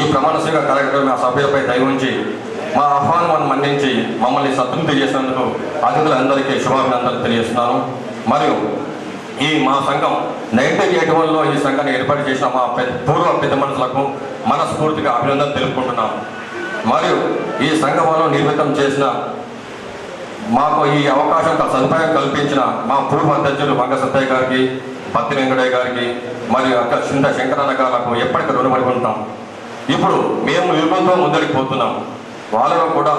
ఈ ప్రమాణ స్వీకార కార్యక్రమం ఆ సభ్యులపై దయ ఉంచి మా ఆహ్వానం మన్నించి మమ్మల్ని సంతృప్తి చేసినందుకు అతిథులందరికీ శుభాభినందనలు తెలియజేస్తున్నాను. మరియు ఈ మా సంఘం 1981లో ఈ సంఘాన్ని ఏర్పాటు చేసిన మా పూర్వ పెద్ద మనుషులకు మనస్ఫూర్తిగా అభినందనలు తెలుపుకుంటున్నాం. మరియు ఈ సంఘంలో నిర్మితం చేసిన మాకు ఈ అవకాశం సదుపాయం కల్పించిన మా పూర్వ అధ్యక్షులు వంగ సత్తయ్య గారికి, పత్తి వెంకటయ్య గారికి మరియు అక్క చింత శంకరన్న గారికి ఎప్పటికీ రుణపడి ఉంటాం. ఇప్పుడు మేము యుగంతో ముందరికి పోతున్నాం. వాళ్ళలో కూడా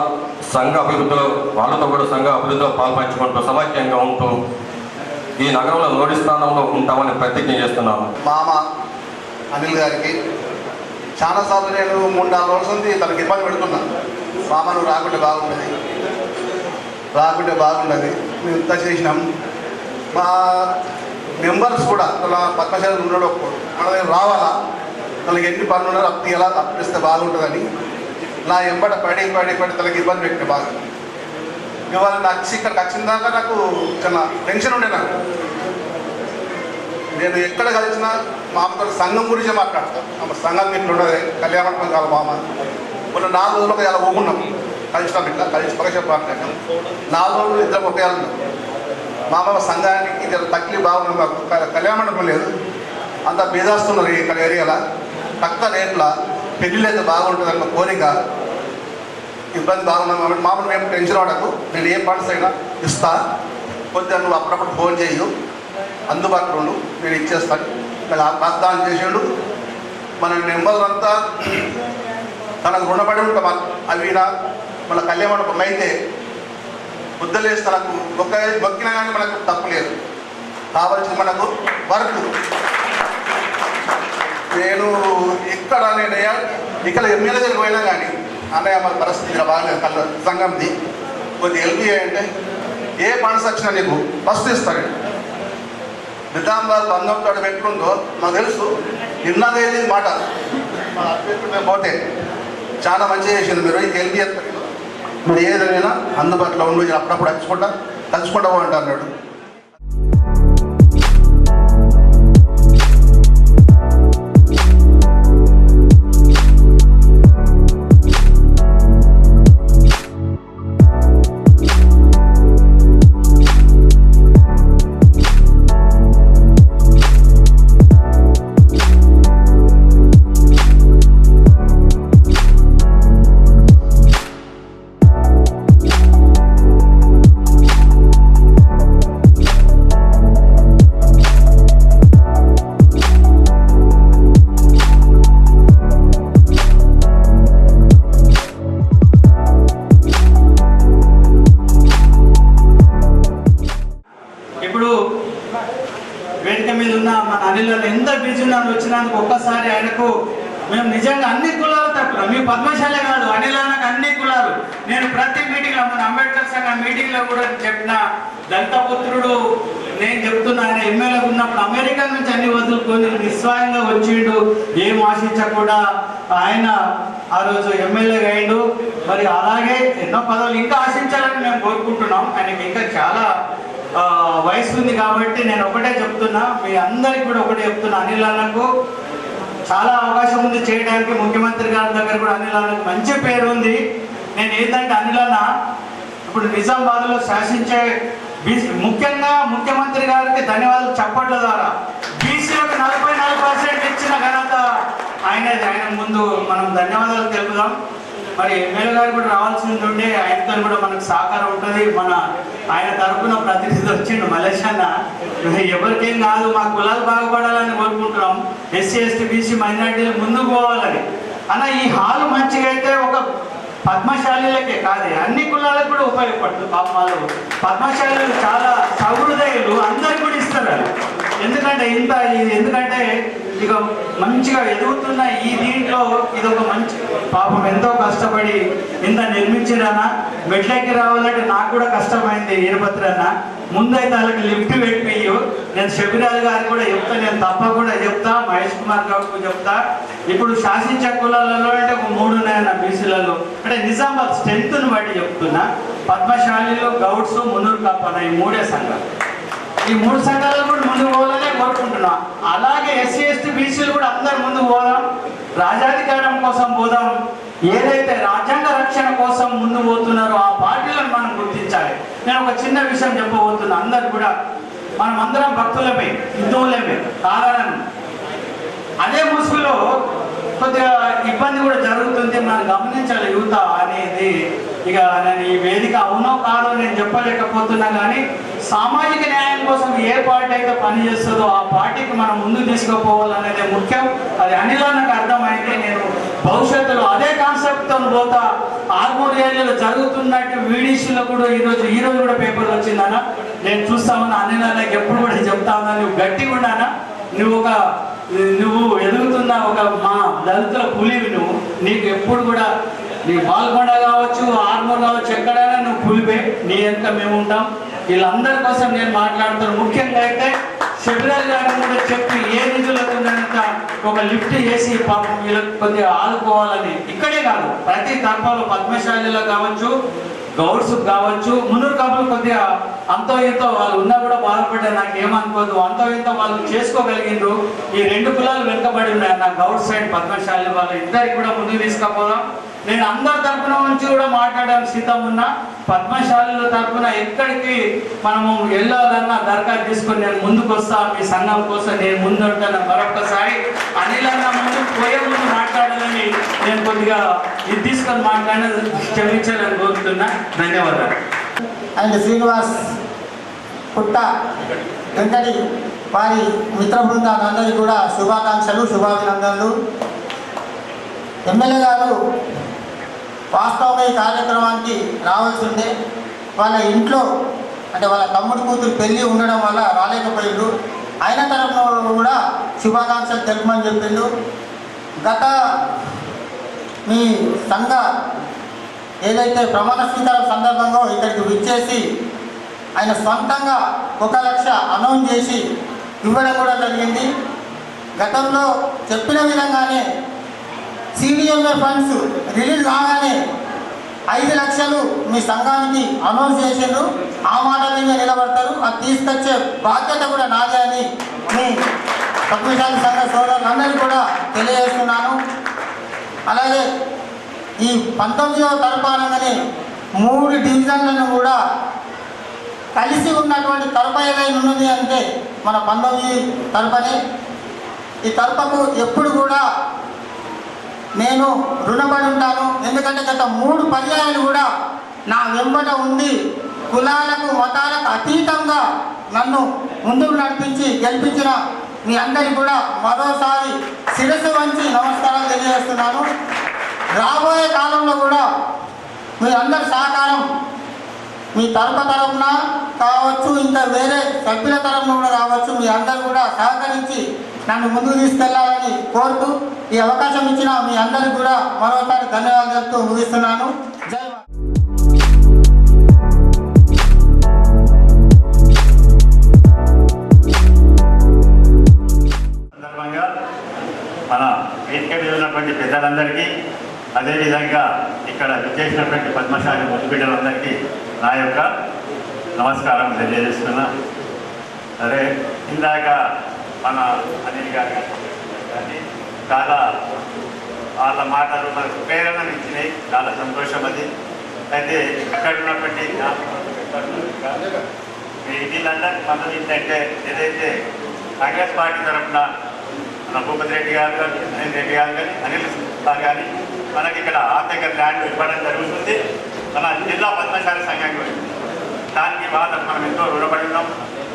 సంఘ అభివృద్ధిలో పాల్పంచుకుంటూ సమైక్యంగా ఉంటూ ఈ నగరంలో నోటి స్థానంలో ఉంటామని ప్రతిజ్ఞ చేస్తున్నాము. మామ అనిల్ గారికి చాలాసార్లు నేను 3-4 రోజుల నుండి తనకి ఇబ్బంది పెడుతున్నాను. మామ నువ్వు రాకుంటే బాగుంటుంది, మేము ఇంత చేసినాం. మా మెంబర్స్ కూడా అలా పద్మశాలి ఉండడం మన దగ్గర రావాలా, తనకి ఎన్ని పనులు ఉన్నారో అప్పుడు ఎలా అప్పిస్తే బాగుంటుందని నా ఎంబట పడి తనకి ఇబ్బంది పెట్టిన బాగా. ఇవాళ నాకు ఇక్కడికి వచ్చిన దాకా నాకు చాలా టెన్షన్ ఉండే. నేను ఎక్కడ కలిసినా మామతో సంఘం గురించే మాట్లాడతాను. సంఘం ఇట్లా ఉండదు, కళ్యాణం కాదు మామ. మొన్న 4 రోజులకు ఇలా ఊగున్నాం, కలిసినాం, ఇట్లా కలిసి పరీక్ష మాట్లాడాం. 4 రోజులు ఇద్దరు ఒకే ఉన్నాం. మామ సంఘానికి ఇద్దరు తక్లీ బాగున్నాం. మాకు కళ్యాణ మండపం లేదు, అంత బేదాస్తున్నారు ఇక్కడ ఏరియాలో. తక్కువ రేట్ల పెళ్ళిళ్ళు అయితే బాగుంటుందన్న కోరిక. ఇబ్బంది బాగున్నాం కాబట్టి మామూలు మేము టెన్షన్ పడకు, నేను ఏ ఫండ్స్ అయినా ఇస్తా, కొద్దిగా నువ్వు అప్పుడప్పుడు ఫోన్ చేయు, అందుబాటులో ఉండు, నేను ఇచ్చేస్తాను. ఇలా వాగ్దానం చేసిండు. మన నెంబర్లంతా తనకు రుణపడి ఉంటాం. అవి మన కళ్యాణ మండపం అయితే ముద్దలేసి తనకు మొక్కినా కానీ మనకు తప్పు లేదు. కావాల్సింది మనకు వర్క్. నేను ఇక్కడ ఎమ్మెల్యే దగ్గరికి పోయినా కానీ అన్నయ్య మన పరిస్థితి బాగా సంఘంది కొద్ది హెల్ప్ అంటే ఏ ఫండ్స్ వచ్చినా నీకు ఫస్ట్ ఇస్తాడు. నిజామాబాద్ బంధంతో పెట్టుకుందో నాకు తెలుసు. నిన్నదేది మాట మన అభ్యర్థులు పోతే చాలా మంచిగా చేసింది. మీరు ఇంక హెల్ప్ చేస్తారు. మీరు ఏదైనా అందుబాటులో ఉండి అప్పుడప్పుడు కలుసుకుంటా పోండి అన్నాడు. వేదిక మీద ఉన్న మన అనిల్ ఎంత బిజీ ఉన్నాను వచ్చినందుకు ఒక్కసారి ఆయనకు మేము నిజంగా అన్ని కులాలు తక్కువ. మీ పద్మశాలే కాదు, అనిల్ అన్నకు అన్ని కులాలు. నేను ప్రతి మీటింగ్లో మన అంబేద్కర్ సంఘ మీటింగ్లో కూడా చెప్పిన దళితపుత్రుడు నేను చెప్తున్నా. ఆయన ఎమ్మెల్యే ఉన్నప్పుడు అమెరికా నుంచి అన్ని వదులుకొని నిస్వాయంగా వచ్చిండు, ఏం ఆశించకుండా ఆయన ఆ రోజు ఎమ్మెల్యేగా అయిండు. మరి అలాగే ఎన్నో పదవులు ఇంకా ఆశించాలని మేము కోరుకుంటున్నాం. ఆయనకి ఇంకా చాలా వయసు ఉంది కాబట్టి నేను ఒకటే చెప్తున్నా, మీ అందరికి కూడా ఒకటే చెప్తున్నా, అనిల్ అన్నకు చాలా అవకాశం ఉంది చేయడానికి. ముఖ్యమంత్రి గారి దగ్గర కూడా అనిల్ అన్నకు మంచి పేరు ఉంది. నేను ఏంటంటే అనిల్ అన్న ఇప్పుడు నిజామాబాద్లో శాసించే ముఖ్యంగా ముఖ్యమంత్రి గారికి ధన్యవాదాలు చప్పట్ల ద్వారా బీసీలకు 44% ఇచ్చిన ఘనత ఆయనది. ఆయన ముందు మనం ధన్యవాదాలు తెలుపుదాం. మరి ఎమ్మెల్యే గారు కూడా రావాల్సింది ఉండే, ఆయనతో కూడా మనకు సహకారం ఉంటుంది. ఆయన తరఫున ప్రతినిధి వచ్చిండు మలేష్ అన్న. ఎవరికేం కాదు, మా కులాలు బాగుపడాలని కోరుకుంటున్నాం. ఎస్సీ ఎస్టీ బీసీ మైనార్టీలు ముందుకు పోవాలని. అన్న ఈ హాల్ మంచిగా అయితే ఒక పద్మశాలీలకే కాదు, అన్ని కులాలకు కూడా ఉపయోగపడుతుంది. పాప వాళ్ళు పద్మశాలీలు చాలా సహృదయులు, అందరికి కూడా ఇస్తారు. ఎందుకంటే ఇక మంచిగా ఎదుగుతున్న ఈ దీంట్లో ఇది ఒక మంచి పాపం ఎంతో కష్టపడి ఇంత నిర్మించిరన్నా. మెట్లెక్కి రావాలంటే నాకు కూడా కష్టమైంది. ఈరపత్రన్న ముందైతే వాళ్ళకి లిఫ్ట్ పెట్టియు. నేను షబీరాజ్ గారికి కూడా చెప్తా, నేను తప్పకుండా చెప్తా, మహేష్ కుమార్ గౌడ్కు చెప్తా. ఇప్పుడు శాసించే కులాలలో అంటే ఒక 3 ఉన్నాయన్న బీసీలలో. అంటే నిజామాబాద్ స్ట్రెంత్ను బట్టి చెప్తున్నా. పద్మశాలీలు, గౌడ్స్, మున్నూరు కప్పన ఈ 3 సంఘాలు. ఈ 3 సంఘాలు కూడా ముందుకు పోవాలనే కోరుకుంటున్నా. అలాగే ఎస్సీ ఎస్టీ బీసీలు కూడా అందరు ముందుకు పోదాం, రాజాధికారం కోసం పోదాం. ఏదైతే రాజ్యాంగ రక్షణ కోసం ముందు పోతున్నారో ఆ పార్టీలను మనం గుర్తించాలి. నేను ఒక చిన్న విషయం చెప్పబోతున్నా. అందరు కూడా మనం అందరం భక్తులమే, హిందువులమే కాదని అదే ముసుగులో కొద్దిగా ఇబ్బంది కూడా జరుగుతుంది. మనం గమనించాలి యువత అనేది. ఇక నేను ఈ వేదిక అవునో కాదో నేను చెప్పలేకపోతున్నా, కానీ సామాజిక న్యాయం కోసం ఏ పార్టీ అయితే పనిచేస్తుందో ఆ పార్టీకి మనం ముందు తీసుకుపోవాలనేది ముఖ్యం. అది అనిల్ నాకు అర్థమైంది. నేను భవిష్యత్తులో అదే కాన్సెప్ట్తో పోతా. ఆర్మూర్ ఏరియాలో జరుగుతున్నట్టు వీడియోలో కూడా ఈరోజు కూడా పేపర్లు వచ్చిందన్న. నేను చూస్తా ఉన్నా. అనిల్ నాకు ఎప్పుడు కూడా చెప్తా ఉన్నా, నువ్వు గట్టిగా ఉన్నానా, నువ్వు ఎదుగుతున్న ఒక మా దళితుల పులివి. నీకు ఎప్పుడు కూడా నీ పాల్గొండ కావచ్చు, ఆర్మూర్ కావచ్చు, ఎక్కడైనా నువ్వు పులివే. నీ వెనుక మేము ఉంటాం. వీళ్ళందరి కోసం నేను మాట్లాడుతాను. ముఖ్యంగా అయితే షబీరాజ్ గారిని కూడా చెప్పి ఏ నిధులకు ఒక లిఫ్ట్ చేసి పాపం వీళ్ళకి కొద్దిగా ఆదుకోవాలని. ఇక్కడే కాదు, ప్రతి తరఫాలో పద్మశాలిలో కావచ్చు, గౌడ్స్ కావచ్చు, మున్నూరు కాపులు కొద్దిగా అంతో ఇంతో వాళ్ళు ఉన్నా కూడా బాధపడ్డారు. నాకు ఏమనుకోదు, అంతో ఇంతో వాళ్ళు చేసుకోగలిగిండ్రు. ఈ 2 కులాలు వెనుకబడి ఉన్నాయి. నా గౌడ్ సైడ్ పద్మశాలి వాళ్ళు ఇద్దరికి కూడా ముందుకు తీసుకుపోదాం. నేను అందరి తరఫున నుంచి కూడా మాట్లాడడానికి సిద్ధం ఉన్నా. పద్మశాలీల తరఫున ఎక్కడికి మనము వెళ్ళాలన్నా దరఖాస్తు తీసుకొని నేను ముందుకు వస్తా. మీ సంఘం కోసం నేను ముందుంటాను. మరొకసారి అనిల్ అన్న ముందు పోయే ముందు మాట్లాడాలని నేను కొద్దిగా ఇది తీసుకొని మాట్లాడిన క్షమించాలని కోరుతున్నా. ధన్యవాదాలు. అండ్ శ్రీనివాస్ పుట్ట వెంకటి వారి మిత్ర బృందాలందరికీ కూడా శుభాకాంక్షలు, శుభాభినందనలు. ఎమ్మెల్యే గారు వాస్తవంగా ఈ కార్యక్రమానికి రావాల్సి ఉండే వాళ్ళ ఇంట్లో అంటే వాళ్ళ తమ్ముడు కూతురు పెళ్ళి ఉండడం వల్ల రాలేకపోయిండు. ఆయన తరఫున కూడా శుభాకాంక్షలు తెలుపమని చెప్పిండు. గత మీ సంఘ ఏదైతే ప్రమాణ స్వీకారం సందర్భంగా ఇక్కడికి విచ్చేసి ఆయన సొంతంగా 1 లక్ష అనౌన్స్ చేసి ఇవ్వడం కూడా జరిగింది. గతంలో చెప్పిన విధంగానే CDMA ఫండ్స్ రిలీజ్ కాగానే 5 లక్షలు మీ సంఘానికి అనౌన్స్ చేసిండ్రు. ఆ మాట మీద నిలబడతారు. అది తీసుకొచ్చే బాధ్యత కూడా నాదే అని మీ పద్మశాలి సంఘ సోదరులందరికీ కూడా తెలియజేస్తున్నాను. అలాగే ఈ 19వ తరపు అనగానే 3 డివిజన్లను కూడా కలిసి ఉన్నటువంటి తరపు ఏదైనా ఉన్నది అంటే మన 19 తరపునే. ఈ తరపుకు ఎప్పుడు కూడా నేను రుణపడి ఉంటాను. ఎందుకంటే గత 3 పర్యాయాలు కూడా నా వెంబట ఉండి కులాలకు మతాలకు అతీతంగా నన్ను ముందుకు నడిపించి గెలిపించిన మీ అందరికీ కూడా మరోసారి శిరస్సు వంచి నమస్కారాలు తెలియజేస్తున్నాను. రాబోయే కాలంలో కూడా మీ అందరి సహకారం మీ తరపున కావచ్చు, ఇంకా వేరే సభ్యుల తరపున కూడా కావచ్చు, మీ అందరూ కూడా సహకరించి నన్ను ముందుకు తీసుకెళ్లాలని కోరుతూ ఈ అవకాశం ఇచ్చిన మీ అందరికీ కూడా మరోసారి ధన్యవాదాలు చెప్తూ ముగిస్తున్నాను. జై మాతా. సందర్భంగా మన వేదిక మీద ఉన్నటువంటి పెద్దలందరికీ, అదేవిధంగా ఇక్కడ విచ్చేసినటువంటి పద్మశాలి ముద్దుబిడ్డలందరికీ నా యొక్క నమస్కారం తెలియజేస్తున్నా. సరే, ఇందాక మన అనిల్ గారు కానీ చాలా వాళ్ళ మాటలు మనకు ప్రేరణ ఇచ్చినాయి. చాలా సంతోషం అది. అయితే ఇక్కడ ఉన్నటువంటి వీళ్ళందరికీ మనం ఏంటంటే ఏదైతే కాంగ్రెస్ పార్టీ తరఫున మన భూపతి రెడ్డి గారు కానీ అనిల్ రెడ్డి గారు కానీ అనిల్ సార్ కానీ మనకి ఇక్కడ ఆర్థిక ల్యాండ్ ఇవ్వడం జరుగుతుంది. మన జిల్లా పద్మశాలి సంఘం దానికి వాళ్ళకు మనం ఎంతో రుణపడి ఉన్నాం.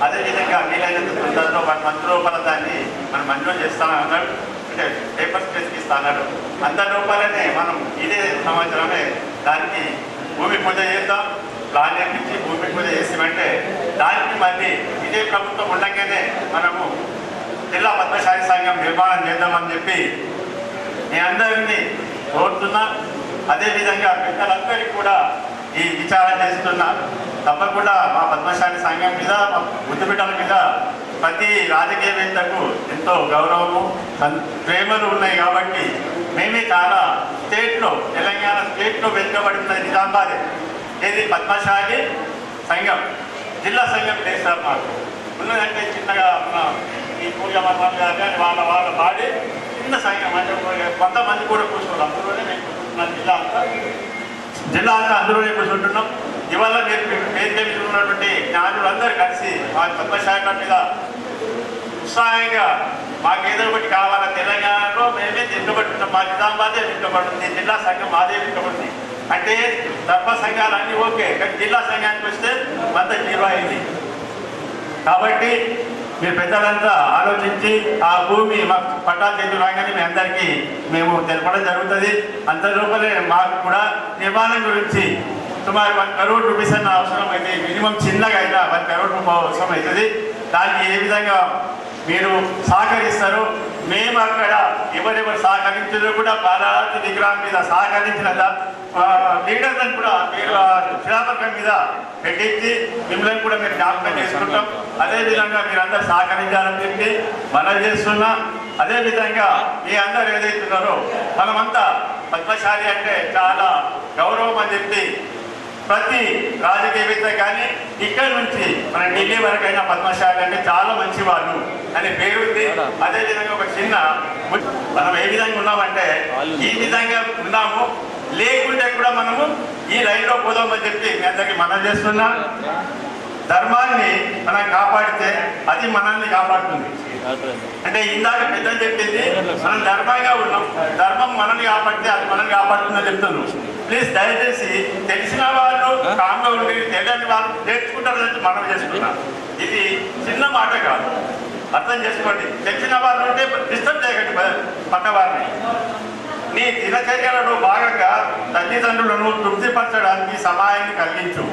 అదేవిధంగా వీలైనంత తొందరలో 1 మంత్ లోపల దాన్ని మనం మంజూరు చేస్తామన్నాడు. అంటే పేపర్ స్పేస్కి ఇస్తాడు. అంత లోపలనే మనం ఇదే సంవత్సరమే దానికి భూమి పూజ చేద్దాం. ప్లాన్ చేయించి భూమి పూజ చేసామంటే దానికి మళ్ళీ ఇదే ప్రభుత్వం ఉండగానే మనము జిల్లా పద్మశాలి సంఘం నిర్మాణం చేద్దామని చెప్పి మీ అందరినీ కోరుతున్నా. అదేవిధంగా పెద్దలందరికీ కూడా ఈ విచారణ చేస్తున్నా. తప్పకుండా మా పద్మశాలి సంఘం మీద, మా ముద్దుబిడ్డల మీద ప్రతి రాజకీయవేత్తకు ఎంతో గౌరవము ప్రేమలు ఉన్నాయి. కాబట్టి మేమే చాలా స్టేట్లో, తెలంగాణ స్టేట్లో వెనుకబడిన నిజామాబాద్ ఏది పద్మశాలి సంఘం జిల్లా సంఘం లేదు సార్. మాకు ఉన్నదంటే చిన్నగా మన ఈ పూజా మర్మాలు గారు కానీ వాళ్ళ పాడి చిన్న సంఘం అంటే కొంతమంది కూడా కూర్చోవాలి. అందులోనే మేము కూర్చుంటున్నాం. జిల్లా అంతా అందులోనే కూర్చుంటున్నాం. ఇవాళ వేదిక మీద ఉన్నటువంటి జ్ఞానులందరూ కలిసి మా పద్మశాఖ మీద ఉత్సాహంగా మాకేదో ఒకటి కావాలా, తెలంగాణలో మేమే వెనుకబడుతున్నాం, మా నిజామాబాదే వెనుకబడుతుంది, జిల్లా సంఘం మాదే వెనుకబడుతుంది అంటే ధర్మ సంఘాలు అన్నీ ఓకే, కానీ జిల్లా సంఘానికి వస్తే అంత జీరో అయింది. కాబట్టి మీరు పెద్దలంతా ఆలోచించి ఆ భూమి మాకు పట్టాలు చేతులు రాగానే మీ అందరికీ మేము తెలపడం జరుగుతుంది. అంత లోపలే మాకు కూడా నిర్మాణం గురించి సుమారు 1 crore రూపీస్ అన్న అవసరం అయితే, మినిమం చిన్నగా అయినా 1 crore రూపాయలు అవసరం అవుతుంది. దానికి ఏ విధంగా మీరు సహకరిస్తారు? మేము అక్కడ ఎవరెవరు సహకరించారో కూడా బాలాజీ విగ్రహం మీద సహకరించిన లీడర్లను కూడా మీరు శిలాపథకం మీద పెట్టించి మిమ్మల్ని కూడా మీరు జ్ఞాపకం చేసుకుంటాం. అదేవిధంగా మీరందరూ సహకరించాలని చెప్పి మనం చేస్తున్నా. అదేవిధంగా మీ అందరూ ఏదైతున్నారో మనమంతా పద్మశాలి అంటే చాలా గౌరవం అని చెప్పి ప్రతి రాజకీయవేత్త కానీ ఇక్కడి నుంచి మన ఢిల్లీ వరకైనా పద్మశాలి అంటే చాలా మంచి వాళ్ళు అనే పేరు ఉంది. అదేవిధంగా ఒక చిన్న మనం ఏ విధంగా ఉన్నామంటే ఈ విధంగా ఉన్నాము, లేకుంటే కూడా మనము ఈ లైన్లో పోదామని చెప్పి మీ అందరికీ మనం చేస్తున్నాం. ధర్మాన్ని మనం కాపాడితే అది మనల్ని కాపాడుతుంది. అంటే ఇందాక పెద్దలు చెప్పింది మనం ధర్మంగా ఉన్నాం, ధర్మం మనల్ని కాపాడితే అది మనల్ని కాపాడుతుందని చెప్తున్నాం. ప్లీజ్ దయచేసి తెలిసిన వాళ్ళు కామ్గా ఉండి తెలియని వాళ్ళు నేర్చుకుంటారని మనం చేసుకున్నాం. ఇది చిన్న మాట కాదు, అర్థం చేసుకోండి. తెలిసిన వాళ్ళు ఉంటే డిస్టర్బ్ చేయకండి పక్క వారిని. నీ దినచర్యలలో భాగంగా తల్లిదండ్రులను తృప్తిపరచడానికి సమయాన్ని కలిగించు.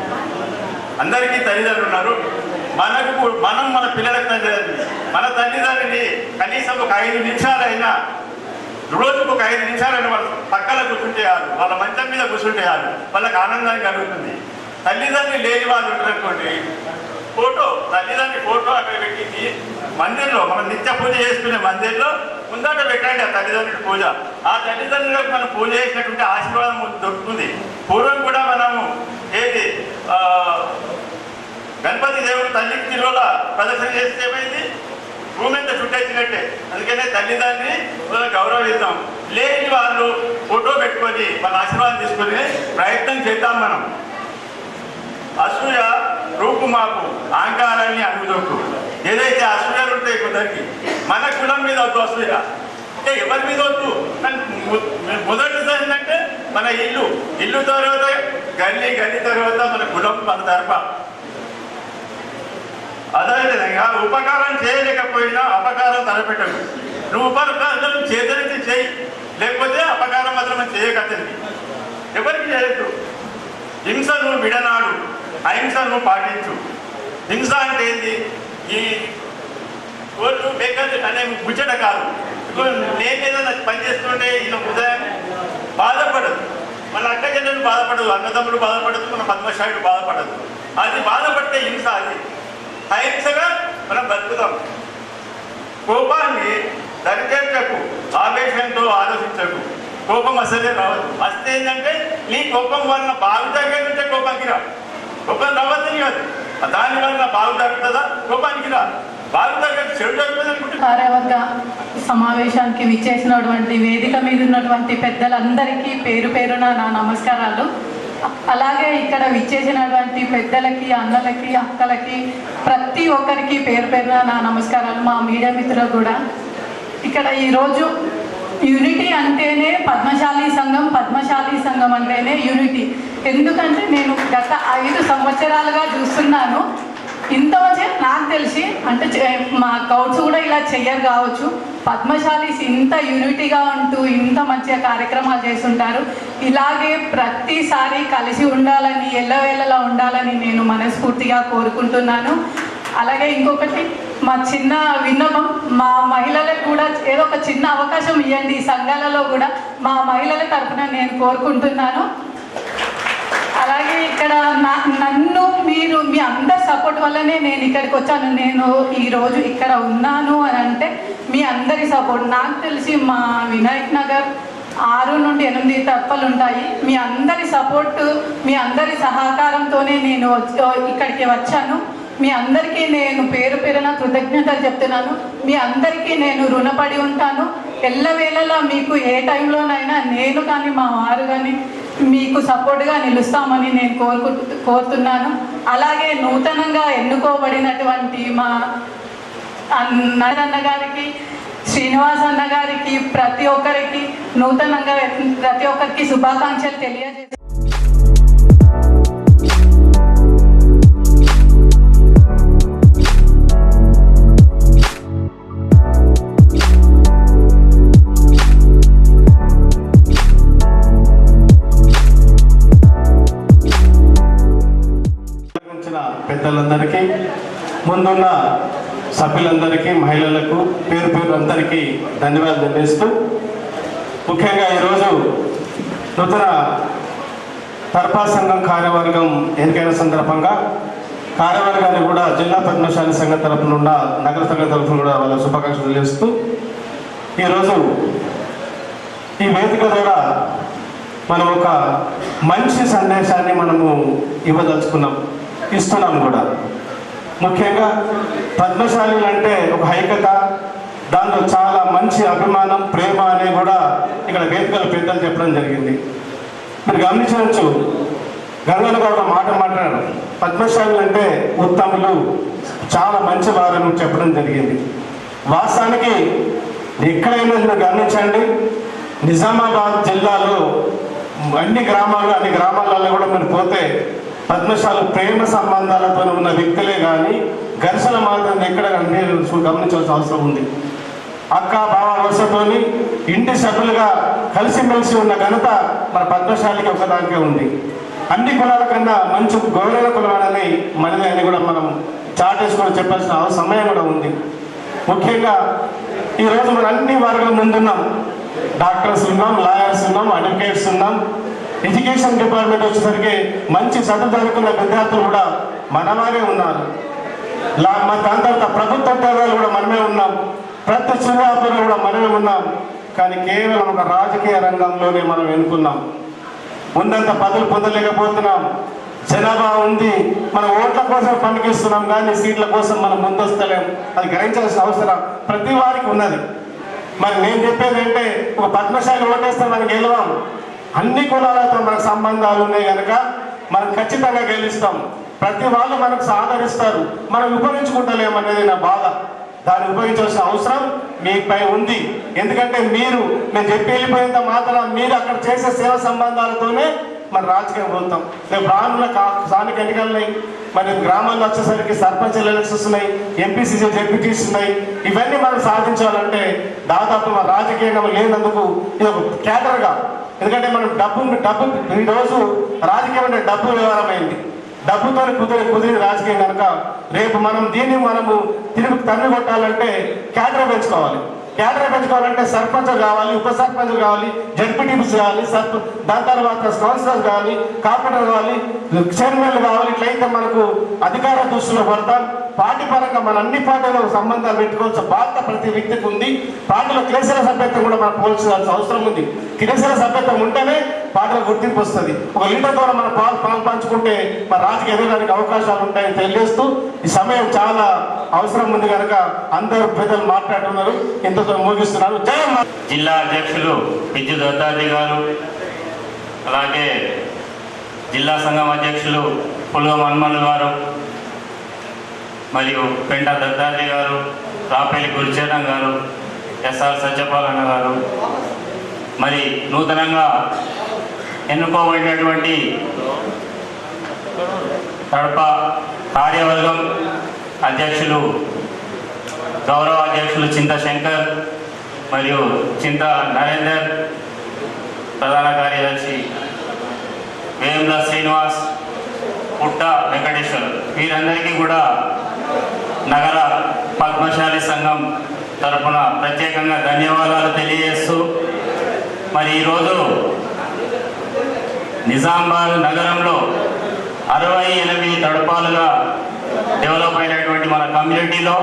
అందరికీ తల్లిదండ్రులు ఉన్నారు. మనం మన పిల్లలకు తల్లిదండ్రులు. మన తల్లిదండ్రులని కనీసం ఒక 5 నిమిషాలైనా, రోజుకు ఒక 5 నిమిషాలైనా వాళ్ళ పక్కన కూర్చుంటేయాలి, వాళ్ళ మంచం మీద కూర్చుంటేయాలి, వాళ్ళకి ఆనందం కలుగుతుంది. తల్లిదండ్రులు లేని వాళ్ళు ఉంటారనుకోండి, తల్లిదండ్రి ఫోటో అక్కడ పెట్టింది మందిర్లో, మనం నిత్య పూజ చేసుకునే మందిర్లో ముందట పెట్టండి ఆ తల్లిదండ్రుల పూజ. ఆ తల్లిదండ్రులకు మనం పూజ చేసినటువంటి ఆశీర్వాదం దొరుకుతుంది. పూర్వం కూడా మనము గణపతి దేవుడు తల్లికి తిరువల ప్రదర్శన చేస్తే ఏమైంది, భూమి అంతా చుట్టేసినట్టే. అందుకనే తల్లిదండ్రి గౌరవిద్దాం. లేని వాళ్ళు ఫోటో పెట్టుకొని వాళ్ళ ఆశీర్వాదం తీసుకొని ప్రయత్నం చేద్దాం. మనం అసూయ రూపుమాపు అహంకారాన్ని అడుగుదొక్కు. ఏదైతే అసూయలు ఉంటాయి కొందరికి, మన కులం మీద వద్దు అసూయ, అంటే ఎవరి మీద వద్దు. మొదటి ఏంటంటే మన ఇల్లు తర్వాత గల్లీ తర్వాత మన కులం, మన తరఫ. అదేవిధంగా ఉపకారం చేయలేకపోయినా అపకారం తలపెట్టదు. నువ్వు ఉపకారం చేతనైతే చేయి, లేకపోతే అపకారం మాత్రం చేయగలది. ఎవరికి చేయొద్దు. హింసను విడనాడు, అహింసను పాటించు. హింస అంటే ఏంటి? ఈ కోర్టు బేకర్ అనే ముచ్చట కాదు. నేను ఏదైనా పని చేస్తుంటే ఈయన ఉదయం బాధపడదు, మన అక్క చెల్లెలు బాధపడదు, అన్నదమ్ములు బాధపడదు, మన పద్మశాయుడు బాధపడదు. అది బాధపడితే హింస. అది అహింసగా మనం బతుకుతాం. కోపాన్ని దరిచేర్చకు, ఆవేశంతో ఆలోచించకు. కోపం అసలే రావద్దు. వస్తే ఏంటంటే నీ కోపం వలన బాగు తగ్గితే కోపానికి రా. కోపం రావద్దని కాదు, దాని వలన బాగు తగ్గుతుందా, కోపానికి రా. బాగు తగ్గదు, చెడు జరుగుతుంది అనుకుంటే. కార్యవర్గ సమావేశానికి విచ్చేసినటువంటి వేదిక మీద ఉన్నటువంటి పెద్దలందరికీ పేరు పేరున నా నమస్కారాలు. అలాగే ఇక్కడ విచ్చేసినటువంటి పెద్దలకి, అన్నలకి, అక్కలకి, ప్రతి ఒక్కరికి పేరు పేరున నా నమస్కారాలు. మా మీడియా మిత్రులకు కూడా. ఇక్కడ ఈరోజు యూనిటీ అంటేనే పద్మశాలి సంఘం అంటేనే యూనిటీ. ఎందుకంటే నేను గత 5 సంవత్సరాలుగా చూస్తున్నాను. ఇంత మంచిగా నాకు తెలిసి, అంటే మా గౌడ్స్ కూడా ఇలా చెయ్యరు కావచ్చు, పద్మశాలీస్ ఇంత యూనిటీగా ఉంటూ ఇంత మంచిగా కార్యక్రమాలు చేస్తుంటారు. ఇలాగే ప్రతిసారి కలిసి ఉండాలని, ఎల్లవేళలా ఉండాలని నేను మనస్ఫూర్తిగా కోరుకుంటున్నాను. అలాగే ఇంకొకటి, మా చిన్న విన్నపం, మా మహిళలకు కూడా ఏదో ఒక చిన్న అవకాశం ఇవ్వండి. ఈ సంఘాలలో కూడా మా మహిళల తరఫున నేను కోరుకుంటున్నాను. అలాగే ఇక్కడ నన్ను మీరు మీ అందరి సపోర్ట్ వల్లనే నేను ఇక్కడికి వచ్చాను. నేను ఈరోజు ఇక్కడ ఉన్నాను అని అంటే మీ అందరి సపోర్ట్. నాకు తెలిసి మా వినాయక్ నగర్ 6 నుండి 8 తప్పలు ఉంటాయి. మీ అందరి సపోర్టు, మీ అందరి సహకారంతోనే నేను ఇక్కడికి వచ్చాను. మీ అందరికీ నేను పేరు పేరున కృతజ్ఞతలు చెప్తున్నాను. మీ అందరికీ నేను రుణపడి ఉంటాను. ఎల్లవేళలా మీకు ఏ టైంలోనైనా నేను కానీ మా వారు కానీ మీకు సపోర్ట్గా నిలుస్తామని నేను కోరుతున్నాను. అలాగే నూతనంగా ఎన్నుకోబడినటువంటి మా అన్న గారికి, శ్రీనివాస్ అన్న గారికి, ప్రతి ఒక్కరికి నూతనంగా ప్రతి ఒక్కరికి శుభాకాంక్షలు తెలియజేస్తాను. పెద్దలందరికీ, ముందున్న సభ్యులందరికీ, మహిళలకు పేరు పేరు అందరికీ ధన్యవాదాలు తెలియజేస్తూ, ముఖ్యంగా ఈరోజు నూతన తర్పా సంఘం కార్యవర్గం ఎన్నికైన సందర్భంగా కార్యవర్గాన్ని కూడా జిల్లా పద్మశాలి సంఘం తరఫున, నగర సంఘం తరఫున కూడా వాళ్ళ శుభాకాంక్షలు తెలియజేస్తూ, ఈరోజు ఈ వేదిక ద్వారా మనం ఒక మంచి సందేశాన్ని మనము ఇస్తున్నాం కూడా. ముఖ్యంగా పద్మశాలి అంటే ఒక ఐక్యత, దాంట్లో చాలా మంచి అభిమానం, ప్రేమ అని కూడా ఇక్కడ వేదికల పెద్దలు చెప్పడం జరిగింది. మీరు గమనించవచ్చు, గంగన్న గారు ఒక మాట మాట్లాడారు, పద్మశాలి అంటే ఉత్తములు, చాలా మంచి వారని చెప్పడం జరిగింది. వాస్తవానికి ఎక్కడైనా మీరు గమనించండి, నిజామాబాద్ జిల్లాలో అన్ని గ్రామాలలో కూడా మీరు పోతే పద్మశాలి ప్రేమ సంబంధాలతో ఉన్న వ్యక్తులే కానీ ఘర్షణ మాత్రం ఎక్కడ గమనించాల్సిన అవసరం ఉంది. అక్క బావ వరుసతోని ఇంటి సభ్యులుగా కలిసిమెలిసి ఉన్న ఘనత మన పద్మశాలికి ఒకదానికే ఉంది. అన్ని కులాల కన్నా మంచి గౌరవ కులవాడని మనది అని కూడా మనం చాటేసుకొని చెప్పాల్సిన సమయం కూడా ఉంది. ముఖ్యంగా ఈరోజు మనం అన్ని వర్గాల ముందున్నాం. డాక్టర్స్ ఉన్నాం, లాయర్స్ ఉన్నాం, అడ్వకేట్స్ ఉన్నాం. ఎడ్యుకేషన్ డిపార్ట్మెంట్ వచ్చేసరికి మంచి చదువు చదువుకున్న విద్యార్థులు కూడా మనవారే ఉన్నారు. దాని తర్వాత ప్రభుత్వ ఉద్యోగాలు కూడా మనమే ఉన్నాం, ప్రతి చిన్న వ్యాపారులు కూడా మనమే ఉన్నాం. కానీ కేవలం ఒక రాజకీయ రంగంలోనే మనం ఎన్నుకున్నాం. ఉన్నంత పదవులు పొందలేకపోతున్నాం. జనాభా ఉంది, మన ఓట్ల కోసం పనికిస్తున్నాం కానీ సీట్ల కోసం మనం ముందొస్తలేం. అది గ్రహించాల్సిన అవసరం ప్రతి వారికి ఉన్నది. మరి నేను చెప్పేది అంటే ఒక పద్మశాలి ఓటేస్తే మనకి గెలవం. అన్ని కులాలతో మనకు సంబంధాలు ఉన్నాయి కనుక మనం ఖచ్చితంగా గెలుస్తాం. ప్రతి వాళ్ళు మనకు సహకరిస్తారు, మనం ఉపయోగించుకుంటలేమనేది నా బాధ. దాన్ని ఉపయోగించాల్సిన అవసరం మీపై ఉంది. ఎందుకంటే మేము చెప్పి వెళ్ళిపోయినంత మాత్రం మీరు అక్కడ చేసే సేవ సంబంధాలతోనే మన రాజకీయం పోతాం. రేపు రానున్న స్థానిక ఎన్నికలున్నాయి, మరి గ్రామాల్లో వచ్చేసరికి సర్పంచ్ ఎలక్షన్స్ ఉన్నాయి, ఎంపీసీసీ జెడ్పీటీస్ ఉన్నాయి. ఇవన్నీ మనం సాధించాలంటే దాదాపు మన రాజకీయంగా లేనందుకు ఇది ఒక క్యాడర్గా, ఎందుకంటే మనం డబ్బు ఈరోజు రాజకీయం అంటే డబ్బు వ్యవహారమైంది. డబ్బుతో కుదిరి రాజకీయం కనుక రేపు దీన్ని మనము తిరిగి తన్ను కొట్టాలంటే క్యాడర్ పెంచుకోవాలి. క్యాడర్ పెంచుకోవాలంటే సర్పంచ్ కావాలి, ఉప సర్పంచ్ కావాలి, జడ్పీటీసీ కావాలి, దాని తర్వాత కౌన్సిలర్ కావాలి, కార్పొరేటర్ కావాలి, చైర్మన్లు కావాలి. ఇట్లయితే మనకు అధికార దృష్టిలో పడతాం. పార్టీ పరంగా మన అన్ని పార్టీలకు సంబంధాలు పెట్టుకోవాల్సిన బాధ్యత ప్రతి వ్యక్తికి ఉంది. పార్టీలో క్రియాశీల సభ్యత్వం కూడా మనం పోల్చాల్సిన అవసరం ఉంది. క్రియాశీల సభ్యత్వం ఉంటేనే పార్టీలో గుర్తింపు వస్తుంది. ఒక లీడర్ ద్వారా మనం పాలు పంచుకుంటే మన రాజకీయ ఎదగడానికి అవకాశాలు ఉంటాయని తెలియజేస్తూ ఈ సమయం చాలా అవసరం ఉంది కనుక అందరూ ప్రజలు మాట్లాడుతున్నారు. ఇంతతో ముగిస్తున్నారు. జై జిల్లా అధ్యక్షులు పిజ్జు దత్తాత్రి గారు, అలాగే జిల్లా సంఘం అధ్యక్షులు పులుగ మన్మల్ గారు, మరియు పెంట దత్తాత్రి గారు, రాపల్లి గురుచరణ్ గారు, ఎస్ఆర్ సత్యపాలన్న గారు, మరి నూతనంగా ఎన్నుకోబడినటువంటి కడప కార్యవర్గం అధ్యక్షులు గౌరవ అధ్యక్షులు చింత శంకర్ మరియు చింత నరేందర్, ప్రధాన కార్యదర్శి వేముల శ్రీనివాస్, పుట్ట వెంకటేశ్వర్, వీరందరికీ కూడా నగర పద్మశాలి సంఘం తరపున ప్రత్యేకంగా ధన్యవాదాలు తెలియజేస్తూ, మరి ఈరోజు నిజామాబాద్ నగరంలో 68 తడుపాలుగా డెవలప్ అయినటువంటి మన కమ్యూనిటీలో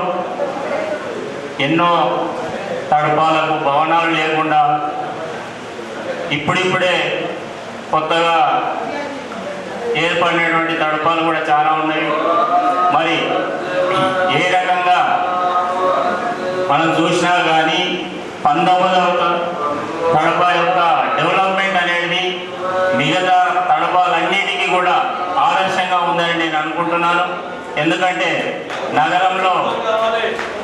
ఎన్నో తడుపాలకు భవనాలు లేకుండా ఇప్పుడిప్పుడే కొత్తగా ఏర్పడినటువంటి తడుపాలు కూడా చాలా ఉన్నాయి. మరి ఏ రకంగా మనం చూసినా కానీ 19వ తడప యొక్క డెవలప్మెంట్ అనేది మిగతా తడపాలన్నిటికీ కూడా ఆదర్శంగా ఉందని నేను అనుకుంటున్నాను. ఎందుకంటే నగరంలో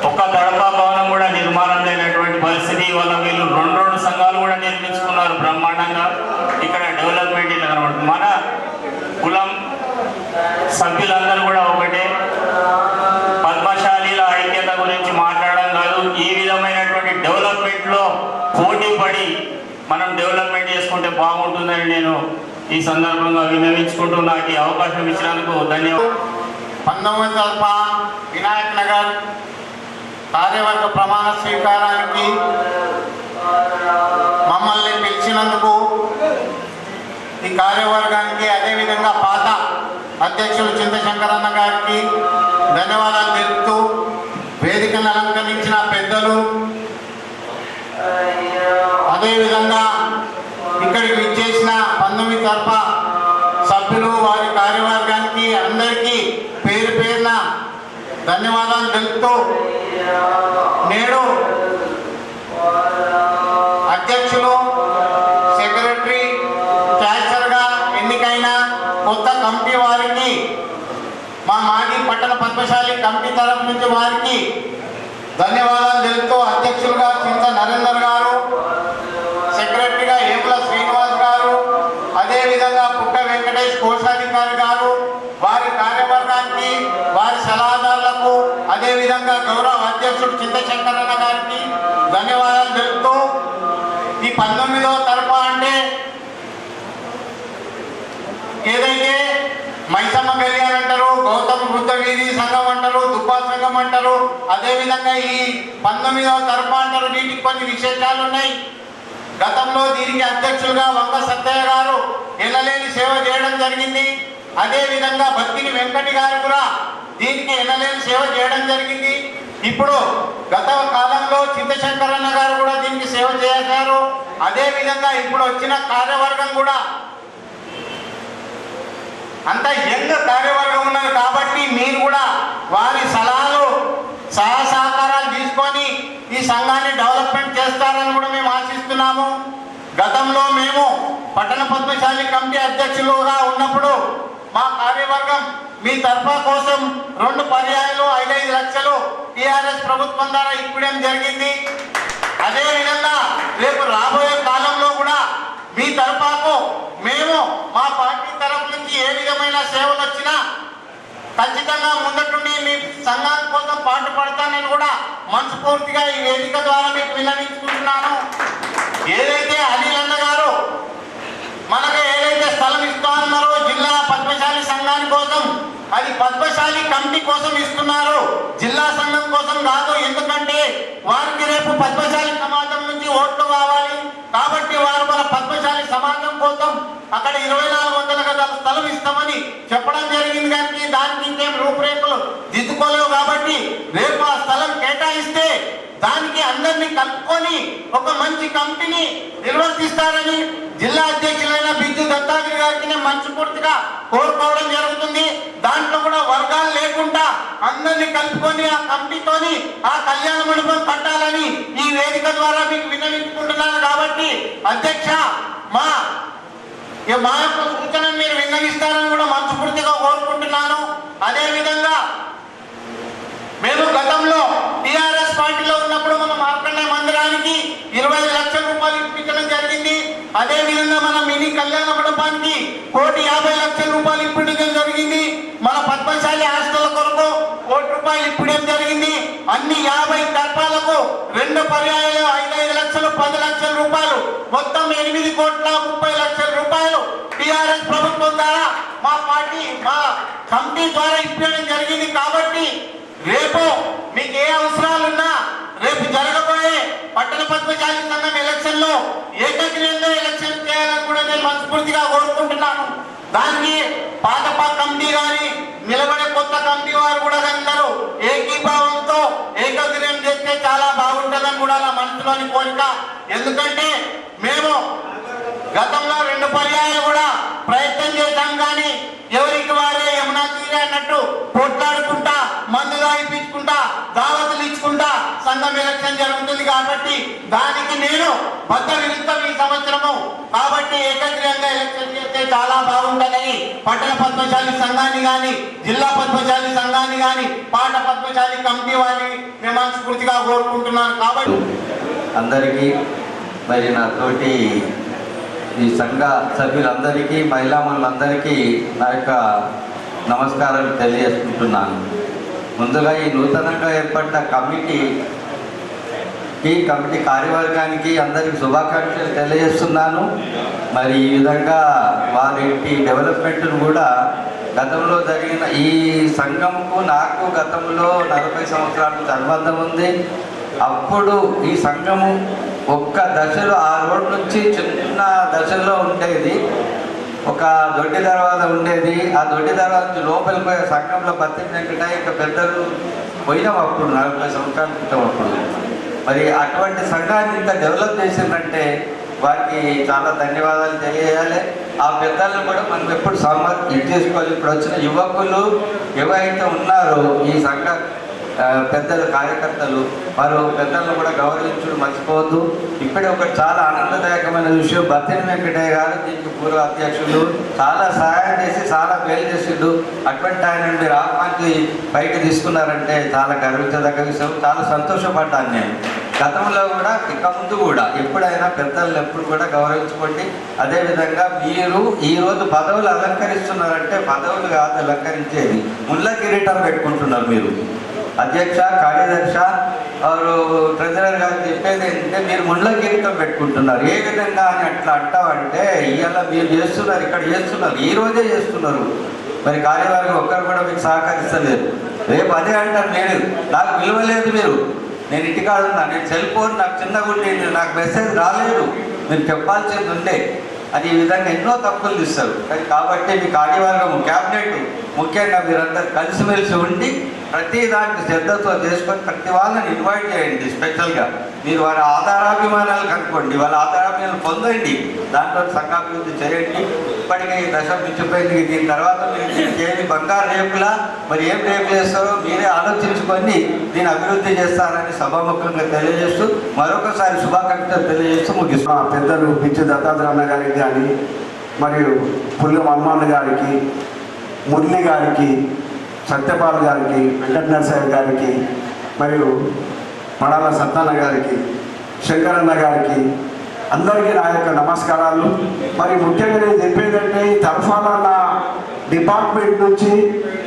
ఒక్క తడపా భవనం కూడా నిర్మాణం లేనటువంటి పరిస్థితి వల్ల వీళ్ళు 2 సంఘాలు కూడా నిర్మించుకున్నారు బ్రహ్మాండంగా. ఇక్కడ డెవలప్మెంట్ ఇలా కనబడుతుంది. మన కులం సభ్యులందరూ కూడా ఒకటే. పద్మశాలీల ఐక్యత గురించి మాట్లాడడం కాదు, ఈ విధమైనటువంటి డెవలప్మెంట్లో పోటీ పడి మనం డెవలప్మెంట్ చేసుకుంటే బాగుంటుందని నేను ఈ సందర్భంగా విన్నవించుకుంటూ నాకు ఈ అవకాశం ఇచ్చినందుకు ధన్యవాదాలు. 19వ తరఫ వినాయక్ నగర్ కార్యవర్గ ప్రమాణ స్వీకారానికి మమ్మల్ని పిలిచినందుకు ఈ కార్యవర్గానికి, అదేవిధంగా పాత అధ్యక్షులు చింతశంకరన్న గారికి ధన్యవాదాలు తెలుపుతూ, వేదికను అలంకరించిన పెద్దలు, అదేవిధంగా ఇక్కడికి విచ్చేసిన 19 తరఫ సభ్యులు, వారి కార్యవర్గానికి అందరికీ పేరు పేరున ధన్యవాదాలు తెలుపుతూ, నేడు అధ్యక్షులు, సెక్రటరీ, క్యాషర్గా ఎన్నికైన కొత్త కమిటీ వారికి, మా మాజీ పట్టణ పద్మశాలి కమిటీ తరఫు నుంచి వారికి ధన్యవాదాలు తెలుపుతూ, అధ్యక్షులుగా చింత నరేందర్ గారు, సెక్రటరీగా ఏముల శ్రీనివాస్ గారు, అదేవిధంగా పుట్ట వెంకటేష్ కోశాధికారి గారు, వారి కార్యవర్గానికి, వారి సలహాదారులకు, అదేవిధంగా గౌరవ అధ్యక్షులు అధ్యక్షుడు చింతశంకరన్న గారికి ధన్యవాదాలు తెలుపుతూ ఈ 19వ తరఫా అంటే ఏదైతే మైసమ్మ కళ్యాణ్ అంటారు, గౌతమ బుద్ధ వీధి సంఘం అంటారు, దుబ్బా సంఘం అంటారు, అదేవిధంగా ఈ 19వ తరఫా అంటారు. వీటికి కొన్ని విశేషాలు ఉన్నాయి. గతంలో దీనికి అధ్యక్షులుగా వంగ సత్తయ్య గారు ఎనలేని సేవ చేయడం జరిగింది. అదేవిధంగా బత్తిని వెంకటి గారు కూడా దీనికి ఎనలేని సేవ చేయడం జరిగింది. ఇప్పుడు గత కాలంలో చింతశంకరన్న గారు కూడా దీనికి సేవ చేశారు. అదేవిధంగా ఇప్పుడు వచ్చిన కార్యవర్గం కూడా అంత యంగ్ కార్యవర్గం ఉన్నది కాబట్టి మీరు కూడా వారి సలహాలు సహకారాలు తీసుకొని ఈ సంఘాన్ని డెవలప్మెంట్ చేస్తారని కూడా మేము ఆశిస్తున్నాము. గతంలో మేము పట్టణ పద్మశాలి కమిటీ అధ్యక్షులుగా ఉన్నప్పుడు మా కార్యవర్గం మీ తరఫా కోసం 2 పర్యాయాలు 5 లక్షలు టీఆర్ఎస్ ప్రభుత్వం ద్వారా ఇవ్వడం జరిగింది. అదేవిధంగా రేపు రాబోయే కాలంలో కూడా మీ తరఫాకు మేము మా పార్టీ తరఫు నుంచి ఏ విధమైన సేవలు వచ్చినా ఖచ్చితంగా ముందటుండి మీ సంఘాల కోసం పాటుపడతానని కూడా మనస్ఫూర్తిగా ఈ వేదిక ద్వారా మీకు విన్నవించుకుంటున్నాను. ఏదైతే అనిల్ అన్న గారు మనకు ఏదైతే స్థలం ఇస్తున్నారో జిల్లా పద్మశాలి సంఘాని కోసం, అది పద్మశాలి కమిటీ కోసం ఇస్తున్నారు, జిల్లా సంఘం కోసం కాదు. ఎందుకంటే వారికి రేపు పద్మశాలి సమాజం నుంచి ఓట్లు కావాలి కాబట్టి వారు మన పద్మశాలి సమాజం కోసం అక్కడ 2400 గజాల స్థలం ఇస్తామని చెప్పడం జరిగింది. కానీ దానికి ఇంకేం రూపురేఖలు దిద్దుకోలేవు కాబట్టి రేపు ఆ స్థలం కేటాయిస్తే దానికి అందరినీ కలుపుకొని ఒక మంచి కమిటీని నిర్వర్తిస్తారని జిల్లా అధ్యక్షులైన బిజ్జు దత్తాగిరి గారికి నేను మనస్ఫూర్తిగా కోరుకోవడం జరుగుతుంది. దాంట్లో కూడా వర్గాలు లేకుండా అందరినీ కలుపుకొని ఆ కమిటీతోని ఆ కళ్యాణ మండపం కట్టాలని ఈ వేదిక ద్వారా మీకు విన్నవించుకుంటున్నాను. కాబట్టి అధ్యక్ష మా యొక్క సూచనను మీరు విన్నవిస్తారని కూడా మనస్ఫూర్తిగా కోరుకుంటున్నాను. అదేవిధంగా మేము గతంలో టీఆర్ఎస్ పార్టీలో ఉన్నప్పుడు మన మార్కండే మందిరానికి 25 లక్షల రూపాయలు ఇప్పించడం జరిగింది. అదేవిధంగా మన మినీ కళ్యాణ మండపానికి 1,50,00,000 రూపాయలు ఇప్పించడం జరిగింది. మన పద్మశాలి హాస్టల్ కొరకు 1 కోటి రూపాయలు ఇప్పించడం జరిగింది. అన్ని 50 తర్పాలకు 2 పర్యాయాలు 5 లక్షలు 10 లక్షల రూపాయలు మొత్తం 8,30,30,00,000 రూపాయలు టీఆర్ఎస్ ప్రభుత్వం ద్వారా మా పార్టీ మా కమిటీ ద్వారా ఇప్పించడం జరిగింది. కాబట్టి రేపు మీకు ఏ అవసరాలున్నా రేపు జరగబోయే పట్టణ పద్మశాలి సంఘం ఎలక్షన్ లో ఏకగ్రీవంగా ఎలక్షన్ చేయాలని కూడా నేను మనస్ఫూర్తిగా కోరుకుంటున్నాను. దానికి పాత కమిటీ కానీ నిలబడే కొత్త కమిటీ వారు కూడా అందరూ ఏకీభావంతో ఏకగ్రీవం చేస్తే చాలా బాగుంటుందని కూడా నా మనసులోని కోరిక. ఎందుకంటే మేము గతంలో 2 పర్యాయాలు కూడా ప్రయత్నం చేశాం కానీ ఎవరికి వారే యమునా తీరే అన్నట్టు పోట్లాడుకుంటా మందు తాగిపించుకుంటా దావతులు ఇచ్చుకుంటా సంఘం ఎలక్షన్ జరుగుతుంది. కాబట్టి దానికి నేను బద్ద విరుద్ధం ఈ సంవత్సరము. కాబట్టి ఏకగ్రీవంగా ఎలక్షన్ చేస్తే చాలా బాగుంటుందని పట్టణ పద్మశాలి సంఘాన్ని కానీ జిల్లా పద్మశాలి సంఘాన్ని కానీ పాట పద్మశాలి కమిటీ వారిని మేము మనస్ఫూర్తిగా కోరుకుంటున్నాను. కాబట్టి అందరికీ మరి నాతోటి ఈ సంఘ సభ్యులందరికీ మహిళామణులందరికీ నా యొక్క నమస్కారాలు తెలియజేసుకుంటున్నాను. ముందుగా ఈ నూతనంగా ఏర్పడిన కమిటీ కార్యవర్గానికి అందరికీ శుభాకాంక్షలు తెలియజేస్తున్నాను. మరి ఈ విధంగా వారి డెవలప్మెంట్ను కూడా గతంలో జరిగిన ఈ సంఘంకు నాకు గతంలో 40 సంవత్సరాల అనుబంధం ఉంది. అప్పుడు ఈ సంఘము ఒక్క దశలో ఆ రోడ్ నుంచి చిన్న దశలో ఉండేది, ఒక దొడ్డి దర్వాజ ఉండేది. ఆ దొడ్డి దర్వాజ నుంచి లోపలికి పోయే సంఘంలో బతికి ఇంకా పెద్దలు పోయినాం అప్పుడు 40 సంవత్సరాల క్రితం. అప్పుడు మరి అటువంటి సంఘాన్ని ఇంత డెవలప్ చేసిందంటే వారికి చాలా ధన్యవాదాలు తెలియజేయాలి. ఆ పెద్దలను కూడా మనం ఎప్పుడు ఇది చేసుకోవాలి. ఇప్పుడు వచ్చిన యువకులు ఎవరైతే ఉన్నారో ఈ సంఘ పెద్దలు కార్యకర్తలు వారు పెద్దలను కూడా గౌరవించడం మర్చిపోవద్దు. ఇప్పుడే ఒక చాలా ఆనందదాయకమైన విషయం, బత్తిని వెంకటయ్య గారు దీనికి పూర్వ అధ్యక్షులు చాలా సహాయం చేసి చాలా మేలు చేసిండు. అటువంటి ఆయన మీరు ఆహ్వానికి బయట తీసుకున్నారంటే చాలా గర్వించదగ్గ విషయం. చాలా సంతోషపడ్డాను నేను. గతంలో కూడా ఇక ముందు కూడా ఎప్పుడైనా పెద్దలను ఎప్పుడు కూడా గౌరవించుకోండి. అదేవిధంగా మీరు ఈరోజు పదవులు అలంకరిస్తున్నారంటే పదవులు కాదు అలంకరించేది, ముళ్ళ కిరీటం పెట్టుకుంటున్నారు మీరు. అధ్యక్ష, కార్యదర్శ, వారు ట్రెజరర్ గారు చెప్పేది ఏంటంటే మీరు ముళ్ళ కిరీటం పెట్టుకుంటున్నారు, ఏ విధంగా అని అట్లా అంటావంటే ఇవాళ మీరు చేస్తున్నారు, ఇక్కడ చేస్తున్నారు, ఈ రోజే చేస్తున్నారు, మరి కార్యవర్గం ఒక్కరు కూడా మీకు సహకరిస్తలేదు. రేపు అదే అంటారు, నేను నాకు విలువ లేదు, నేను ఇంటికాడ ఉన్నా, నేను సెల్ ఫోన్ నాకు చిన్నగా ఉండి నాకు మెసేజ్ రాలేదు, మీరు చెప్పాల్సింది ఉండే అని ఈ విధంగా ఎన్నో తప్పులు తీస్తారు. కాబట్టి మీ కార్యవర్గం క్యాబినెట్ ముఖ్యంగా మీరందరూ కలిసిమెలిసి ఉండి ప్రతి దానికి శ్రద్ధతో చేసుకొని ప్రతి వాళ్ళని ఇన్వైట్ చేయండి. స్పెషల్గా మీరు వారి ఆధారాభిమానాలు కనుక్కోండి, వాళ్ళ ఆధారాభిమానాలు పొందండి, దాంట్లో సంఘాభివృద్ధి చేయండి. ఇప్పటికే ఈ దశ మించిపోయింది, దీని తర్వాత మీరు చేయని బంగారు రేపులా మరి ఏం రేపులు వేస్తారో మీరే ఆలోచించుకొని దీన్ని అభివృద్ధి చేస్తారని సభాముఖంగా తెలియజేస్తూ మరొకసారి శుభాకాంక్షలు తెలియజేస్తూ ముగిస్తున్నాం. పెద్దలు పిచ్చి దత్తాత్రేయ గారికి కానీ, మరియు పుల్లం హనుమాన్ గారికి, మురళి గారికి, సత్యపాల్ గారికి, వెంకట నరసాయి గారికి, మరియు మడాల సత్తన్న గారికి, శంకరన్న గారికి అందరికీ నా యొక్క నమస్కారాలు. మరి ముఖ్యంగా నేను చెప్పేదంటే ఈ తరఫాల డిపార్ట్మెంట్ నుంచి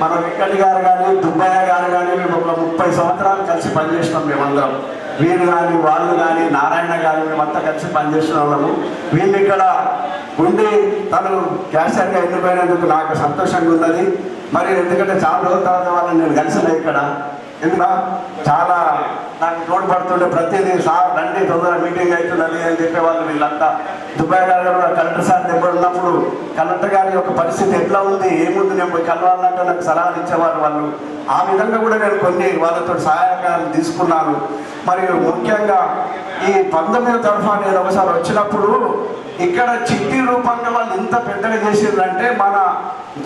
మన వెంకటి గారు కానీ, దుబ్బయ్య గారు కానీ మేము ఒక 30 సంవత్సరాలు కలిసి పనిచేసినాం. మేమందరం వీరు కానీ వాళ్ళు కానీ నారాయణ గారు మేమంతా కలిసి పనిచేసిన వాళ్ళము. వీళ్ళు ఇక్కడ ఉండి తను క్యాషియర్గా ఎన్నిపోయినందుకు నాకు సంతోషంగా ఉన్నది. మరి ఎందుకంటే చాలా రోజుల తర్వాత వాళ్ళని నేను కలిసిన ఇక్కడ ఎందుకు చాలా నాకు తోడ్పడుతుండే ప్రతిదీ సార్ రండి తొందరగా మీటింగ్ అవుతున్నది అని చెప్పేవాళ్ళు వీళ్ళంతా. దుబాయ్ గారు కలెక్టర్ సార్ దగ్గర ఉన్నప్పుడు కలెక్టర్ గారి యొక్క పరిస్థితి ఎట్లా ఉంది ఏముంది నేను కలవాలంటే నాకు సలహాలు ఇచ్చేవారు వాళ్ళు. ఆ విధంగా కూడా నేను కొన్ని వాళ్ళతో సహాయకాలు తీసుకున్నాను. మరియు ముఖ్యంగా ఈ 19వ తరఫా నేను ఒకసారి వచ్చినప్పుడు ఇక్కడ చిట్టి రూపంగా వాళ్ళు ఇంత పెద్దగా చేసిందంటే మన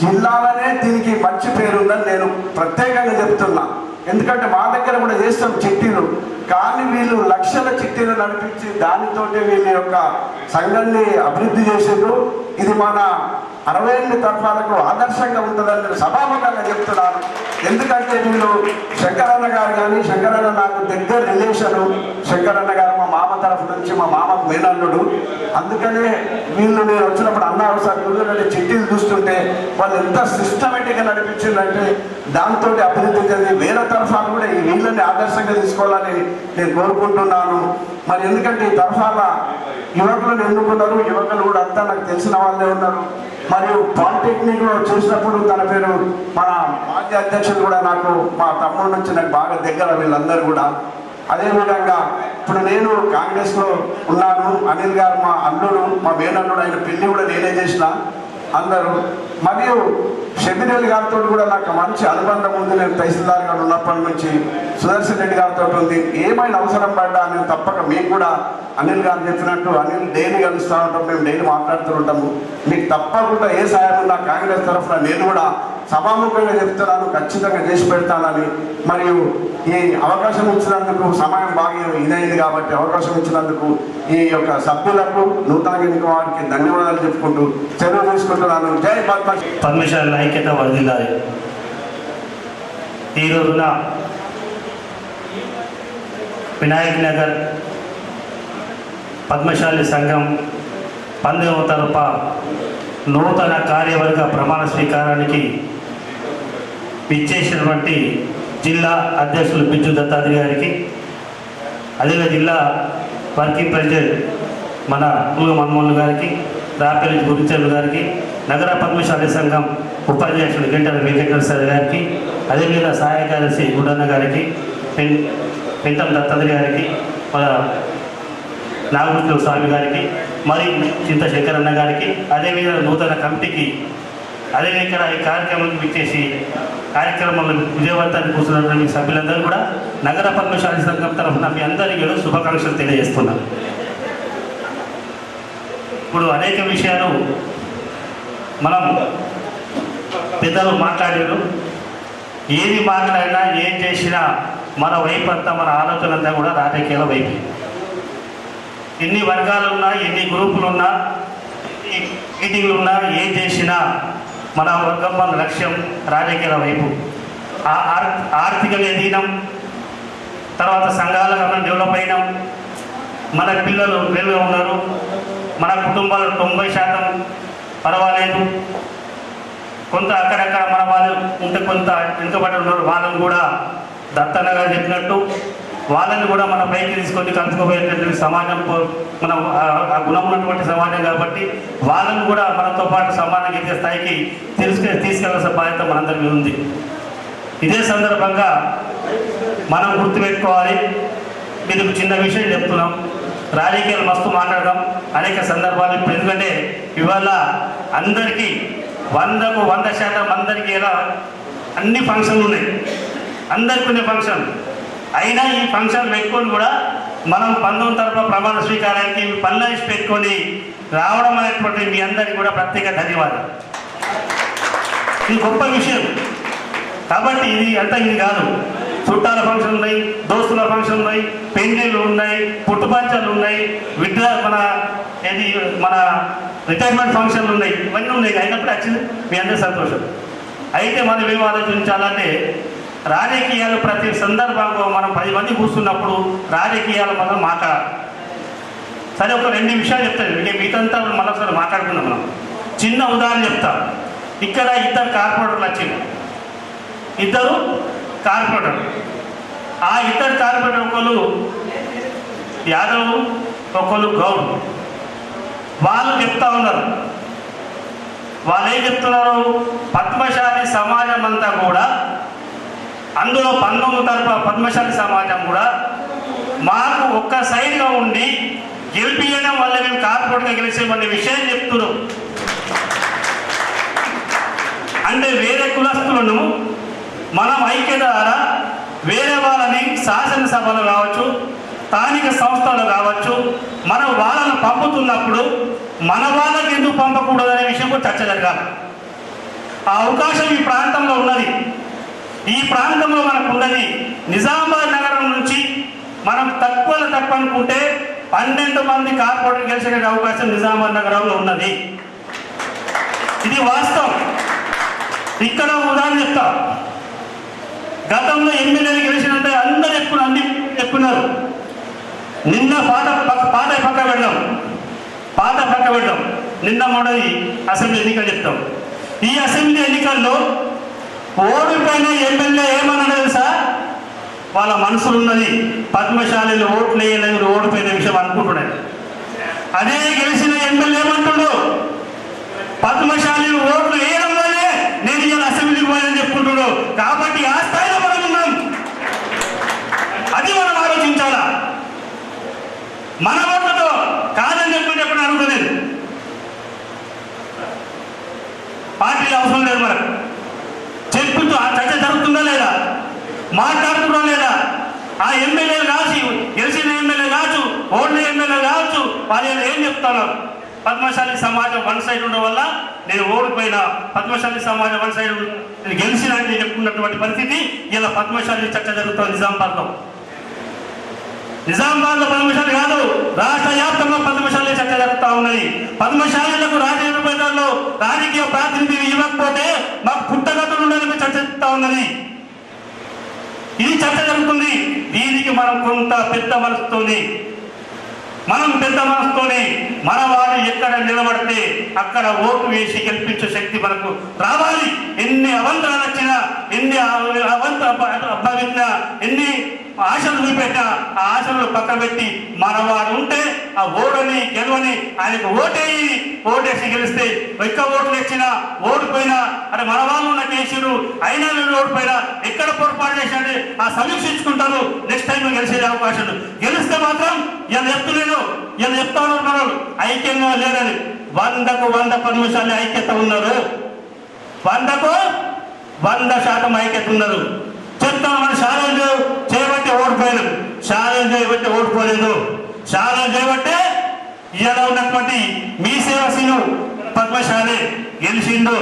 జిల్లాలోనే దీనికి మంచి పేరుందని నేను ప్రత్యేకంగా చెప్తున్నా. ఎందుకంటే మా దగ్గర కూడా చేస్తాం చిట్టీలు, కానీ వీళ్ళు లక్షల చిట్టీలు నడిపించి దానితోటి వీళ్ళ యొక్క సంఘాన్ని అభివృద్ధి చేసిండ్రు. ఇది మన 68 తరఫాలకు ఆదర్శంగా ఉంటుందని నేను సభాముఖంగా చెప్తున్నాను. ఎందుకంటే వీళ్ళు శంకరన్న గారు కానీ, శంకరన్న నాకు దగ్గర రిలేషను, శంకరన్న గారు మా మామ తరఫు నుంచి మా మామకు మేనల్లుడు. అందుకనే వీళ్ళు నేను వచ్చినప్పుడు అన్నారు సార్ గురువులంటే చిట్టీలు చూస్తుంటే వాళ్ళు ఎంత సిస్టమేటిక్గా నడిపించిందంటే దాంతో అభివృద్ధి చెంది వేరే తరఫాలు కూడా ఈ వీళ్ళని ఆదర్శంగా తీసుకోవాలని నేను కోరుకుంటున్నాను. మరి ఎందుకంటే ఈ తరఫాల యువకులను ఎన్నుకున్నారు, యువకులు కూడా అంతా నాకు తెలిసిన వాళ్ళే ఉన్నారు. మరియు పాలిటెక్నిక్లో చూసినప్పుడు తన పేరు మన మాజీ అధ్యక్షుడు కూడా నాకు మా తమ్ముడు నుంచి నాకు బాగా దగ్గర వీళ్ళందరూ కూడా. అదేవిధంగా ఇప్పుడు నేను కాంగ్రెస్లో ఉన్నాను, అనిల్ గారు మా అల్లుడు మా మేనల్లుడు, ఆయన పెళ్లి కూడా నేనే చేసిన అందరూ. మరియు షబీర్ గారితో కూడా నాకు మంచి అనుబంధం ఉంది. నేను తహసీల్దార్ గారు ఉన్నప్పటి నుంచి సుదర్శన్ రెడ్డి గారితో ఉంది. ఏమైనా అవసరం పడ్డా నేను తప్పక మీకు కూడా అనిల్ గారు చెప్పినట్టు అనిల్ డైలీ కలుస్తూ ఉంటాం, మేము డైలీ మాట్లాడుతూ ఉంటాము. మీకు తప్పకుండా ఏ సాయం ఉన్నా కాంగ్రెస్ తరఫున నేను కూడా సభాముఖంగా చెప్తున్నాను, ఖచ్చితంగా చేసి పెడతానని. మరియు ఈ అవకాశం ఇచ్చినందుకు సమయం బాగా ఇదైంది కాబట్టి అవకాశం ఇచ్చినందుకు ఈ యొక్క సభ్యులకు నూతన ఎన్నిక వారికి ధన్యవాదాలు చెప్పుకుంటూ సెలవు తీసుకుంటున్నాను. జై పద్మశాలి ఐక్యత వర్ధిల్లాలి. ఈ రోజున వినాయక్ నగర్ పద్మశాలి సంఘం 19వ తరఫా నూతన కార్యవర్గ ప్రమాణ స్వీకారానికి విచ్చేసినటువంటి జిల్లా అధ్యక్షులు పిచ్చు దత్తాత్రేయ గారికి, అదేవిధంగా జిల్లా వర్కింగ్ ప్రెసిడెంట్ మన పుల్గ మన్మోహన్ గారికి, రాపల్లి గురిచర్లు గారికి, నగర పద్మశాలి సంఘం ఉపాధ్యక్షుడు గంటల వెంకటేశ్వర గారికి, అదేవిధంగా సహాయ కార్యదర్శి గుడన్న గారికి, పెంటం దత్తాత్రేయ గారికి, మన నాగభూషణ స్వామి గారికి, మరి చింత శంకరన్న గారికి, అదేవిధంగా నూతన కమిటీకి, అదేవిధంగా ఇక్కడ ఈ కార్యక్రమానికి విచ్చేసి కార్యక్రమంలో విజయవంతాన్ని కూర్చున్నటువంటి సభ్యులందరూ కూడా నగర పద్మశాలి సంఘం తరఫున మీ అందరికీ శుభాకాంక్షలు తెలియజేస్తున్నాను. ఇప్పుడు అనేక విషయాలు మనం పెద్దలు మాట్లాడారు. ఏది మాట్లాడినా ఏం చేసినా మన వైపు అంతా మన ఆలోచన అంతా కూడా రాజకీయాల వైపు. ఎన్ని వర్గాలున్నా, ఎన్ని గ్రూపులున్నా, మీటింగ్లు ఉన్నా, ఏం చేసినా మన వర్గం మన లక్ష్యం రాజకీయాల వైపు. ఆర్థికంగా ఎదిగినాం, తర్వాత సంఘాలుగా మనం డెవలప్ అయినాం, మన పిల్లలు వెలుగుగా ఉన్నారు, మన కుటుంబాలు 90% పర్వాలేదు. కొంత అక్కడక్కడ మన వాళ్ళు ఉంటే కొంత వెనుకబడి ఉన్నారు, వాళ్ళని కూడా దత్తన్న గారు చెప్పినట్టు వాళ్ళని కూడా మన పైకి తీసుకొని కలుపుకోబోయేటువంటి సమాజం, మనం ఆ గుణం ఉన్నటువంటి సమాజం కాబట్టి వాళ్ళని కూడా మనతో పాటు సమానంగా ఇచ్చే స్థాయికి తీసుకెళ్లాల్సిన బాధ్యత మనందరి మీద ఉంది. ఇదే సందర్భంగా మనం గుర్తుపెట్టుకోవాలి. ఇది చిన్న విషయం చెప్తున్నాం, రాజకీయాలు మస్తు మాట్లాడడం అనేక సందర్భాలు. ఇప్పుడు ఎందుకంటే ఇవాళ అందరికీ 100% అందరికీ ఎలా అన్ని ఫంక్షన్లు ఉన్నాయి, అందరికీ ఉన్న ఫంక్షన్ అయినా ఈ ఫంక్షన్ పెట్టుకొని కూడా మనం 19 తరఫున ప్రమాణ స్వీకారానికి పనులు పెట్టుకొని రావడం అనేటువంటి మీ అందరికీ కూడా ప్రత్యేక ధన్యవాదాలు. ఇది గొప్ప విషయం. కాబట్టి ఇది ఇది కాదు, చుట్టాల ఫంక్షన్ ఉన్నాయి, దోస్తుల ఫంక్షన్ ఉన్నాయి, పెళ్లిళ్ళు ఉన్నాయి, పుట్టుపంచాలు ఉన్నాయి, మన రిటైర్మెంట్ ఫంక్షన్లు ఉన్నాయి, ఇవన్నీ ఉన్నాయి. అయినప్పుడు వచ్చింది మీ అందరి సంతోషం. అయితే మనం ఏం ఆలోచించాలంటే రాజకీయాలు ప్రతి సందర్భంలో మనం 10 మంది కూర్చున్నప్పుడు రాజకీయాలు మనం మాట్లాడాలి. సరే, ఒక 2 విషయాలు చెప్తాను, ఇక మీతంతా మళ్ళొకసారి మాట్లాడుకుందాం. మనం చిన్న ఉదాహరణ చెప్తాం. ఇక్కడ 2 కార్పొరేటర్లు వచ్చింది, 2 కార్పొరేటర్. ఆ 2 కార్పొరేటర్ ఒకళ్ళు యాదవ్, ఒకళ్ళు గౌడ్. వాళ్ళు చెప్తా ఉన్నారు, వాళ్ళు ఏం చెప్తున్నారు, పద్మశాలి సమాజం అంతా కూడా, అందులో 19 తరఫున పద్మశాలి సమాజం కూడా మాకు ఒక్క సైడ్గా ఉండి గెలిపించడం వల్ల మేము కార్పొరేట్గా గెలిచేమనే విషయం చెప్తున్నారు. అంటే వేరే కులస్తులను మనం ఐక్యత ద్వారా వేరే వాళ్ళని శాసనసభలు కావచ్చు, స్థానిక సంస్థలు కావచ్చు, మనం వాళ్ళను పంపుతున్నప్పుడు మన వాళ్ళకి ఎందుకు పంపకూడదు అనే విషయం కూడా చర్చ జరగాలి. ఆ అవకాశం ఈ ప్రాంతంలో ఉన్నది. ఈ ప్రాంతంలో మనకు ఉన్నది. నిజామాబాద్ నగరం నుంచి మనం తక్కువ అనుకుంటే 12 మంది కార్పొరేటర్ గెలిచే అవకాశం నిజామాబాద్ నగరంలో ఉన్నది. ఇది వాస్తవం. ఇక్కడ ఉదాహరణ చెప్తా. గతంలో ఎమ్మెల్యేలు గెలిచినంటే అందరూ అన్ని ఎక్కున్నారు. నిన్న పాత పక్క పెడదాం. నిన్న మొదటి అసెంబ్లీ ఎన్నికలు చెప్తాం. ఈ అసెంబ్లీ ఎన్నికల్లో ఓడిపోయిన ఎమ్మెల్యే ఏమన్నా తెలుసా, వాళ్ళ మనసులు ఉన్నది పద్మశాలిలు ఓట్లు వేయలేదు, ఓడిపోయిన విషయం అనుకుంటున్నాడు. అదే గెలిచిన ఎమ్మెల్యే ఏమంటున్నాడు, పద్మశాలిలు ఓట్లు వేయడం వల్లే నేను ఇలా అసెంబ్లీకి పోయానని చెప్పుకుంటున్నాడు. కాబట్టి ఆ స్థాయిలో మనం ఉన్నాం. అది మనం ఆలోచించాలా. మన ఓట్లతో కాదని చెప్పి ఎప్పుడు అడుగుతలేదు. పార్టీలు అవసరం లేదు. మనకు చెప్పుతూ ఆ చర్చ జరుగుతుందా లేదా, మాట్లాడుతుందా లేదా, ఆ ఎమ్మెల్యేలు కావచ్చు, గెలిచిన ఎమ్మెల్యే కావచ్చు, ఓడిన ఎమ్మెల్యే కావచ్చు, వాళ్ళు ఏం చెప్తున్నారు, పద్మశాలి సమాజం 1 సైడ్ ఉండడం వల్ల నేను ఓడిపోయినా, పద్మశాలి సమాజం 1 సైడ్ నేను గెలిచిన అని చెప్పుకున్నటువంటి పరిస్థితి ఇలా పద్మశాలి చర్చ జరుగుతుంది నిజామాబాద్లో. నిజామాబాద్లో పద్మశాలి కాదు, రాష్ట్ర వ్యాప్తంగా పద్మశాలి చర్చ జరుగుతూ ఉన్నది. పద్మశాలీలకు రాజకీయ ప్రాతినిధ్యం ఇవ్వకపోతే మాకు పుట్టగతులు ఉండని చర్చ జరుగుతూ ఉన్నది. ఇది చర్చ జరుగుతుంది. దీనికి మనం కొంత పెద్ద మనసుతోని మన వారు ఎక్కడ నిలబడితే అక్కడ ఓటు వేసి గెలిపించే శక్తి మనకు రావాలి. ఎన్ని అవంతరాలు వచ్చినా, ఎన్ని అభ్యవిన్నా, ఎన్ని ఆశలు చూపెట్టినా ఆ ఆశలు పక్క పెట్టి మన వాడు ఉంటే ఆ ఓడని గెలవని ఆయనకు ఓటేసి గెలిస్తే ఎక్కువ ఓట్లు వచ్చినా ఓడిపోయినా అంటే మన వాళ్ళు ఉన్న కేసీలు అయినా ఓడిపోయినా ఎక్కడ పొరపాటు చేసినట్టు ఆ సమీక్షించుకుంటారు. నెక్స్ట్ టైం గెలిచే అవకాశాలు. గెలిస్తే మాత్రం ఇలా చెప్తా ఉన్నారు ఐక్యంగా లేదని. 100కు 100 పద్మశాలి ఐక్యత ఉన్నారు. 100కు 100% ఐక్యత ఉన్నారు. చెప్తాను, మన ఛాలెంజ్ చేయబట్టి ఓడిపోయారు, ఛాలెంజ్ చేయబట్టి ఓడిపోలేదు. ఛాలెంజ్ చేయబట్టే ఇలా ఉన్నటువంటి మీ సేవసీను పద్మశాలి గెలిచిండు.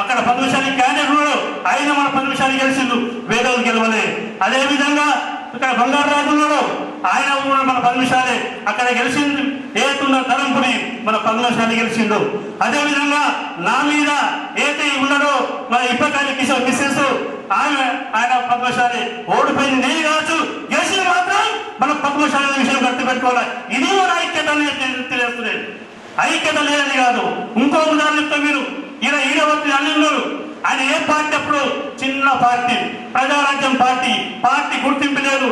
అక్కడ పద్మశాలి క్యాండిడేట్ ఉన్నాడు, ఆయన మన పద్మశాలి గెలిచిండు, వేరే గెలవలే. అదేవిధంగా ఇక్కడ బంగారు రాజు ఉన్నాడు, ఆయన కూడా మన పద్మశాలి అక్కడ గెలిచింది. ఏతున్న ధరంపుడి మన పద్మశాలి గెలిచిండు. అదేవిధంగా నా మీద ఏతే ఉన్నాడో మన ఇప్పకాలి కిషోర్ మిస్సెస్ ఆయన పద్మశాలి ఓడిపోయింది. నేను కావచ్చు, గెలిచిన మాత్రం మన పద్మశాలి విషయం గుర్తుపెట్టుకోవాలి. ఇది మన ఐక్యత తెలియజేస్తుంది. ఐక్యత లేదని కాదు. ఇంకో ఉదాహరణ చెప్తా. మీరు ఈడవత్తి అన్ని ఉన్నారు. ఆయన ఏ పార్టీ అప్పుడు చిన్న పార్టీ, ప్రజారాజ్యం పార్టీ గుర్తింపు లేదు.